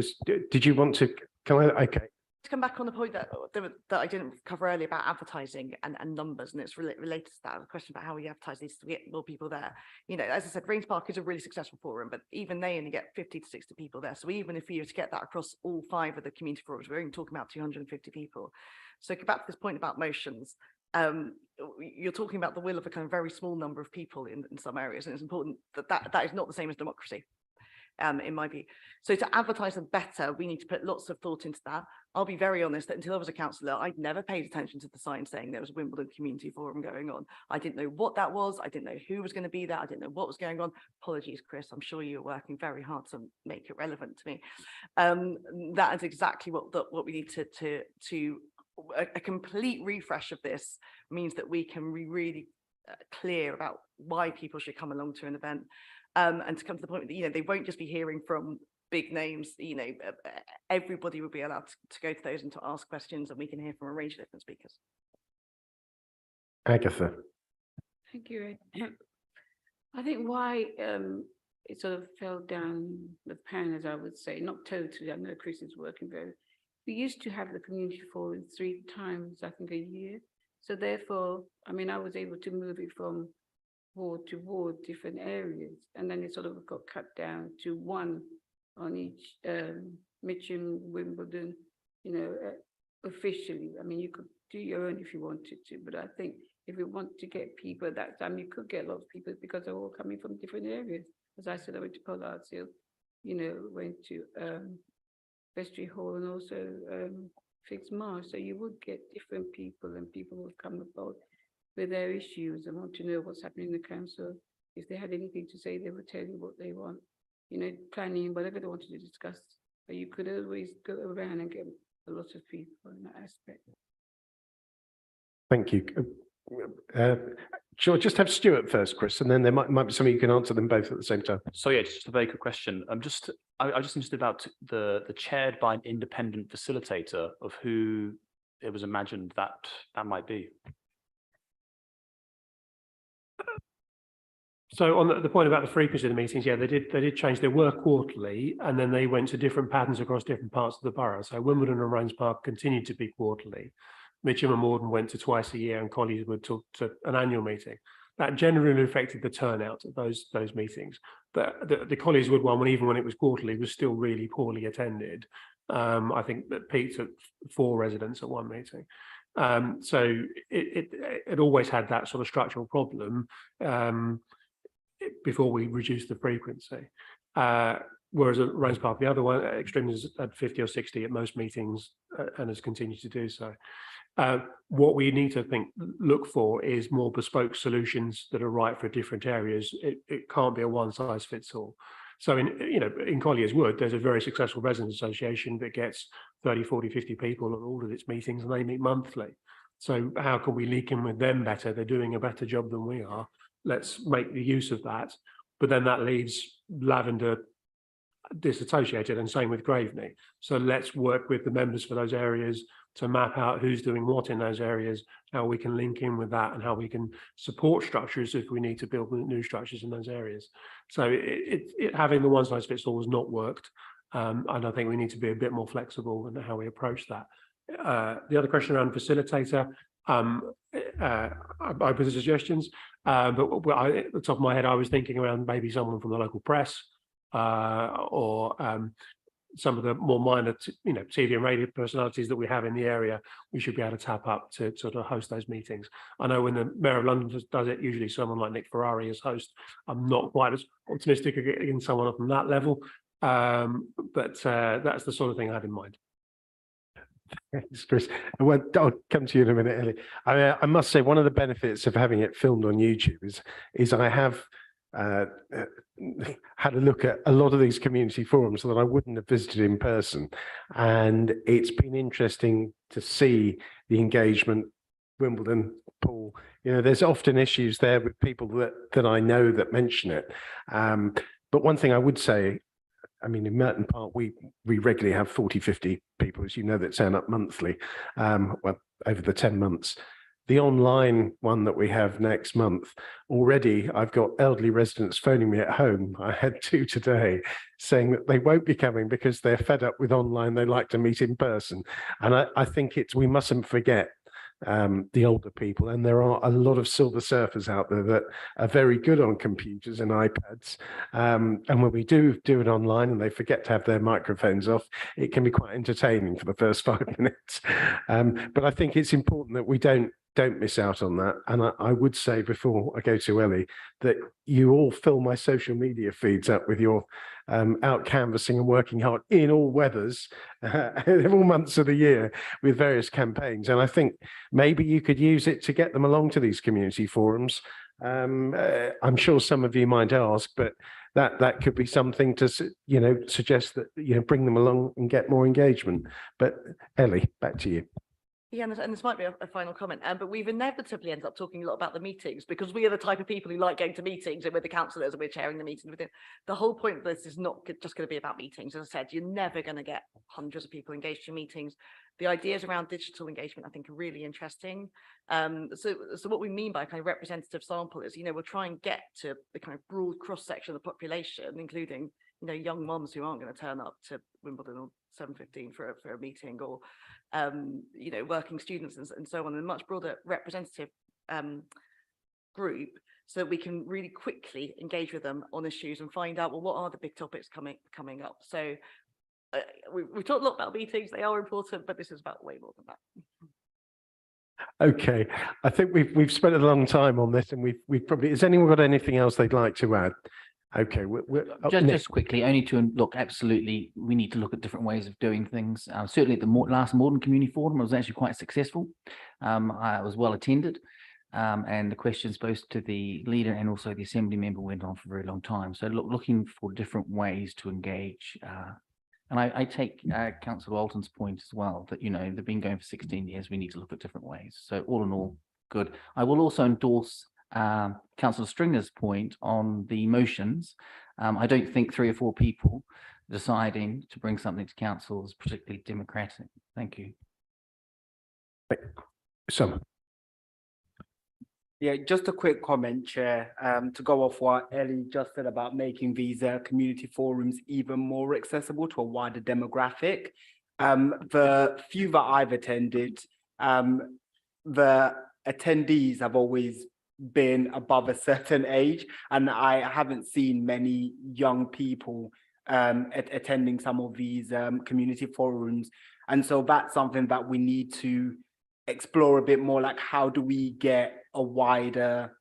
did you want to, okay, To come back on the point that I didn't cover earlier about advertising and numbers, and it's related to that, a question about how we advertise these to get more people there. You know, as I said, Rains Park is a really successful forum, but even they only get 50 to 60 people there. So even if you were to get that across all 5 of the community forums, we're only talking about 250 people. So back to this point about motions, you're talking about the will of a kind of very small number of people in some areas, and it's important that is not the same as democracy. In my view. So to advertise them better, we need to put lots of thought into that. I'll be very honest that until I was a councillor, I'd never paid attention to the sign saying there was a Wimbledon Community Forum going on. I didn't know what that was. I didn't know who was going to be there. I didn't know what was going on. Apologies, Chris. I'm sure you're working very hard to make it relevant to me. That is exactly what we need to a complete refresh of this means that we can be really clear about why people should come along to an event. And to come to the point that, you know, they won't just be hearing from big names, you know, everybody will be allowed to go to those and to ask questions, and we can hear from a range of different speakers. Agatha. Thank you. I think why it sort of fell down the pan, as I would say, not totally, I know Chris is working very, we used to have the community forum 3 times, I think, a year. So therefore, I mean, I was able to move it from ward to ward, different areas, and then it sort of got cut down to 1 on each Mitcham, Wimbledon, you know, officially. I mean, you could do your own if you wanted to, but I think if you want to get people at that time, you could get a lot of people because they're all coming from different areas. As I said, I went to Pollard's Hill, you know, went to Vestry Hall and also Figs Marsh. So you would get different people, and people would come about with their issues and want to know what's happening in the council. If they had anything to say, they would tell you what they want, you know, planning, whatever they wanted to discuss. But you could always go around and get a lot of people in that aspect. Thank you. Sure, just have Stuart first, Chris, and then there might be something you can answer them both at the same time. So yeah, just a very quick question. I just interested about the chaired by an independent facilitator, of who it was imagined that might be. So on the point about the frequency of the meetings, yeah, they did change. They were quarterly, and then they went to different patterns across different parts of the borough. So Wimbledon and Rains Park continued to be quarterly. Mitcham and Morden went to twice a year, and Colliers would talk to an annual meeting. That generally affected the turnout of those meetings. But the Colliers Wood one, even when it was quarterly, was still really poorly attended. I think that peaked at 4 residents at one meeting. So it always had that sort of structural problem before we reduced the frequency. Whereas at Rains Park, the other one, Extremes had 50 or 60 at most meetings and has continued to do so. What we need to look for is more bespoke solutions that are right for different areas. It can't be a one size fits all. So in Colliers Wood, there's a very successful residents association that gets 30, 40, 50 people at all of its meetings, and they meet monthly. So how can we link in with them better? They're doing a better job than we are. Let's make the use of that. But then that leaves Lavender disassociated, and same with Graveney. So let's work with the members for those areas to map out who's doing what in those areas, how we can link in with that, and how we can support structures if we need to build new structures in those areas. So having the one size fits all has not worked. And I think we need to be a bit more flexible in how we approach that. The other question around facilitator, I'm open to suggestions, but at the top of my head, I was thinking around maybe someone from the local press, or some of the more minor, TV and radio personalities that we have in the area. We should be able to tap up to sort of host those meetings. I know when the Mayor of London does it, usually someone like Nick Ferrari as host. I'm not quite as optimistic of getting someone up from that level, but that's the sort of thing I had in mind. Thanks, Chris. I'll come to you in a minute, Ellie. I must say, one of the benefits of having it filmed on YouTube is I have had a look at a lot of these community forums that I wouldn't have visited in person, and it's been interesting to see the engagement. Wimbledon, Paul, there's often issues there with people that I know that mention it, but one thing I would say, I mean, in Merton Park, we regularly have 40, 50 people, as you know, that turn up monthly, well, over the 10 months. the online one that we have next month, already I've got elderly residents phoning me at home. I had 2 today saying that they won't be coming because they're fed up with online. They like to meet in person. And I think we mustn't forget the older people, and there are a lot of silver surfers out there that are very good on computers and iPads, and when we do it online and they forget to have their microphones off, it can be quite entertaining for the first 5 minutes. But I think it's important that we don't miss out on that. And I would say, before I go to Ellie, that you all fill my social media feeds up with your out canvassing and working hard in all weathers, all months of the year, with various campaigns. And I think maybe you could use it to get them along to these community forums. I'm sure some of you might ask, but that could be something to, suggest that, bring them along and get more engagement. But Ellie, back to you. Yeah, and this might be a final comment, but we've inevitably ended up talking a lot about the meetings because we are the type of people who like going to meetings, and we're the councillors and we're chairing the meetings with it. The whole point of this is not just going to be about meetings. As I said, you're never going to get hundreds of people engaged in meetings. The ideas around digital engagement, I think, are really interesting. So what we mean by kind of representative sample is, we'll try and get to the kind of broad cross section of the population, including, young mums who aren't going to turn up to Wimbledon or 7:15 for a meeting, or working students and so on, in a much broader representative group, so that we can really quickly engage with them on issues and find out, well, what are the big topics coming up. So we've talked a lot about meetings. They are important, but this is about way more than that. Okay, I think we've spent a long time on this, and we've probably, has anyone got anything else they'd like to add? Okay, we're just quickly, only to look, absolutely, we need to look at different ways of doing things. Certainly at the last Morden Community Forum, it was actually quite successful. I was well attended, and the questions both to the leader and also the assembly member went on for a very long time. So looking for different ways to engage. And I take Councillor Walton's point as well, that, they've been going for 16 years, we need to look at different ways. So all in all, good. I will also endorse Councillor Stringer's point on the motions. I don't think 3 or 4 people deciding to bring something to council is particularly democratic. Thank you. Yeah, just a quick comment, Chair, to go off what Ellie just said about making these community forums even more accessible to a wider demographic. The few that I've attended, the attendees have always been above a certain age, and I haven't seen many young people attending some of these community forums. And so that's something that we need to explore a bit more, like how do we get a wider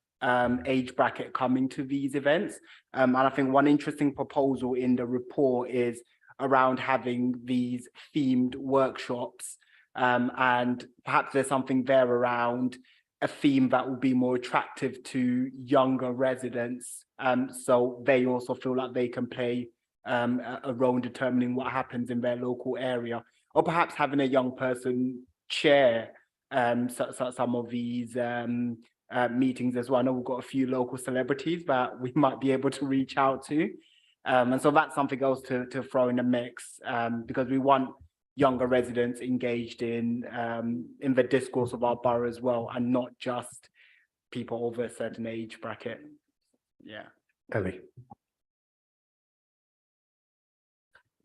age bracket coming to these events. And I think one interesting proposal in the report is around having these themed workshops, and perhaps there's something there around a theme that will be more attractive to younger residents, so they also feel like they can play a role in determining what happens in their local area, or perhaps having a young person chair some of these meetings as well. I know we've got a few local celebrities that we might be able to reach out to, and so that's something else to throw in the mix, because we want younger residents engaged in the discourse of our borough as well, and not just people over a certain age bracket. Yeah. Ellie.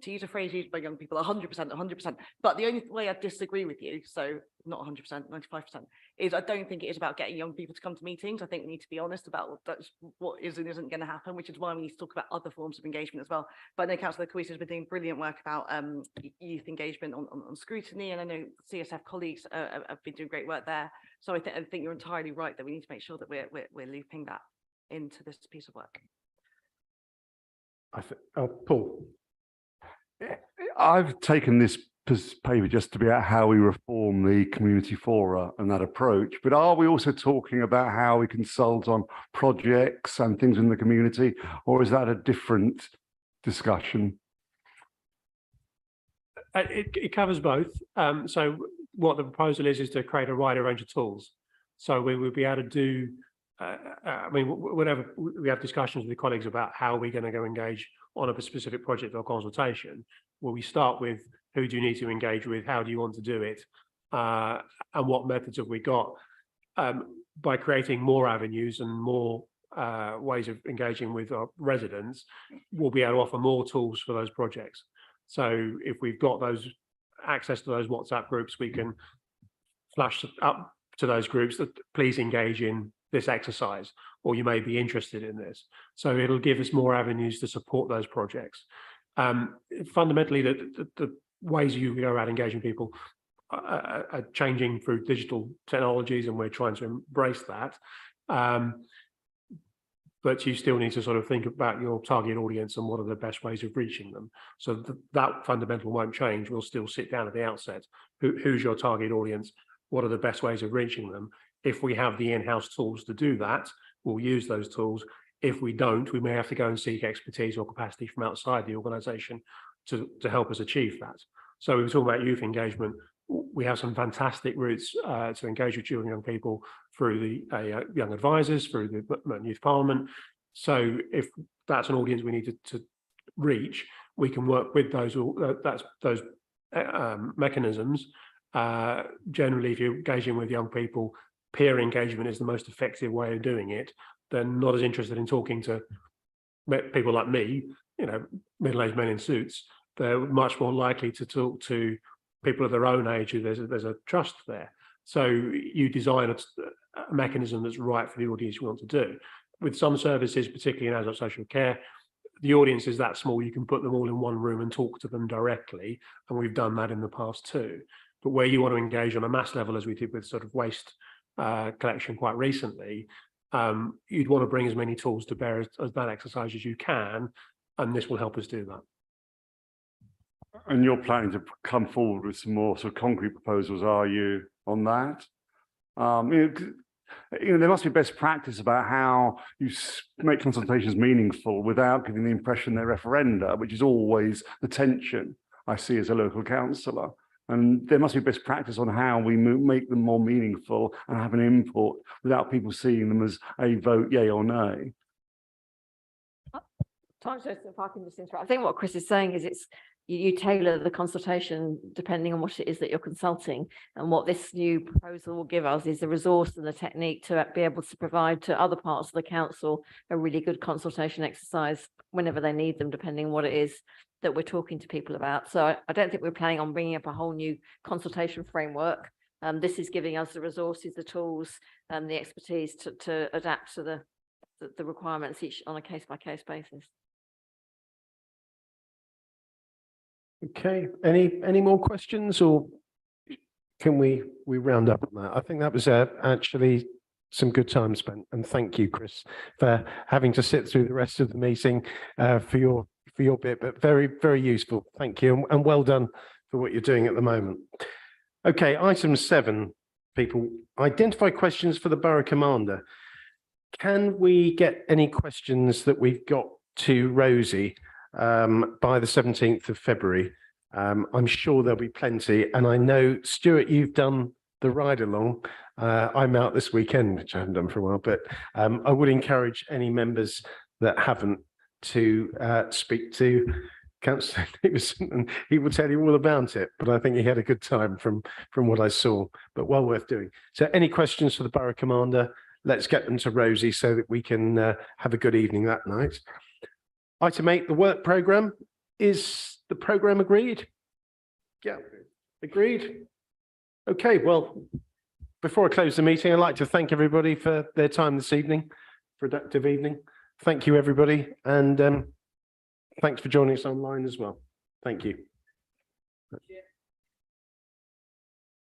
To use a phrase used by young people, 100%. But the only way I disagree with you, so not 100%, 95%, is I don't think it is about getting young people to come to meetings. I think we need to be honest about what is and isn't going to happen, which is why we need to talk about other forms of engagement as well. But I know Councillor Cawice has been doing brilliant work about youth engagement on Scrutiny, and I know CSF colleagues have been doing great work there. So I think you're entirely right that we need to make sure that we're looping that into this piece of work. Paul. I've taken this paper just to be about how we reform the community fora and that approach, but are we also talking about how we consult on projects and things in the community, or is that a different discussion? It covers both. So what the proposal is to create a wider range of tools. So we will be able to do, whenever we have discussions with the colleagues about how we're going to go engage on a specific project or consultation, well, we start with who do you need to engage with, how do you want to do it, and what methods have we got. by creating more avenues and more ways of engaging with our residents, we'll be able to offer more tools for those projects. So if we've got those access to those WhatsApp groups, we can flash up to those groups that please engage in this exercise, or you may be interested in this. So it'll give us more avenues to support those projects. Fundamentally, the ways you go about engaging people are changing through digital technologies, and we're trying to embrace that. But you still need to sort of think about your target audience and what are the best ways of reaching them. So that fundamental won't change. We'll still sit down at the outset. Who's your target audience? What are the best ways of reaching them? If we have the in-house tools to do that, we'll use those tools. If we don't, we may have to go and seek expertise or capacity from outside the organisation to help us achieve that. So we were talking about youth engagement. We have some fantastic routes to engage with children and young people through the young advisors, through the youth parliament. So if that's an audience we need to reach, we can work with those mechanisms. Generally, if you're engaging with young people, peer engagement is the most effective way of doing it. They're not as interested in talking to people like me, middle-aged men in suits. They're much more likely to talk to people of their own age who there's a trust there. So you design a mechanism that's right for the audience you want to do. With some services, particularly in adult social care, the audience is that small, you can put them all in one room and talk to them directly. And we've done that in the past too. But where you want to engage on a mass level, as we did with sort of waste collection quite recently, you'd want to bring as many tools to bear as that exercise as you can. And this will help us do that. And you're planning to come forward with some more sort of concrete proposals, are you, on that? There must be best practice about how you make consultations meaningful without giving the impression they're referenda, which is always the tension I see as a local councillor. And there must be best practice on how we make them more meaningful and have an input without people seeing them as a vote, yay or nay. If I can just interrupt, I think what Chris is saying is you tailor the consultation depending on what it is that you're consulting, and what this new proposal will give us is the resource and the technique to be able to provide to other parts of the council a really good consultation exercise whenever they need them, depending on what it is that we're talking to people about. So I don't think we're planning on bringing up a whole new consultation framework. This is giving us the resources, the tools, and the expertise to adapt to the requirements each on a case-by-case basis. Okay, any more questions, or can we round up on that? I think that was actually some good time spent, and thank you, Chris, for having to sit through the rest of the meeting for your bit, but very, very useful. Thank you, and well done for what you're doing at the moment. Okay, item 7, people, identify questions for the Borough Commander. Can we get any questions that we've got to Rosie by the 17th of February? I'm sure there'll be plenty, and I know, Stuart, you've done the ride along. I'm out this weekend, which I haven't done for a while, but I would encourage any members that haven't to speak to Councillor Davidson, and he will tell you all about it. But I think he had a good time from what I saw, but well worth doing. So any questions for the Borough Commander? Let's get them to Rosie so that we can have a good evening that night. Item 8, the work programme. Is the programme agreed? Yeah, agreed. Okay, well, before I close the meeting, I'd like to thank everybody for their time this evening, productive evening. Thank you, everybody, and thanks for joining us online as well. Thank you.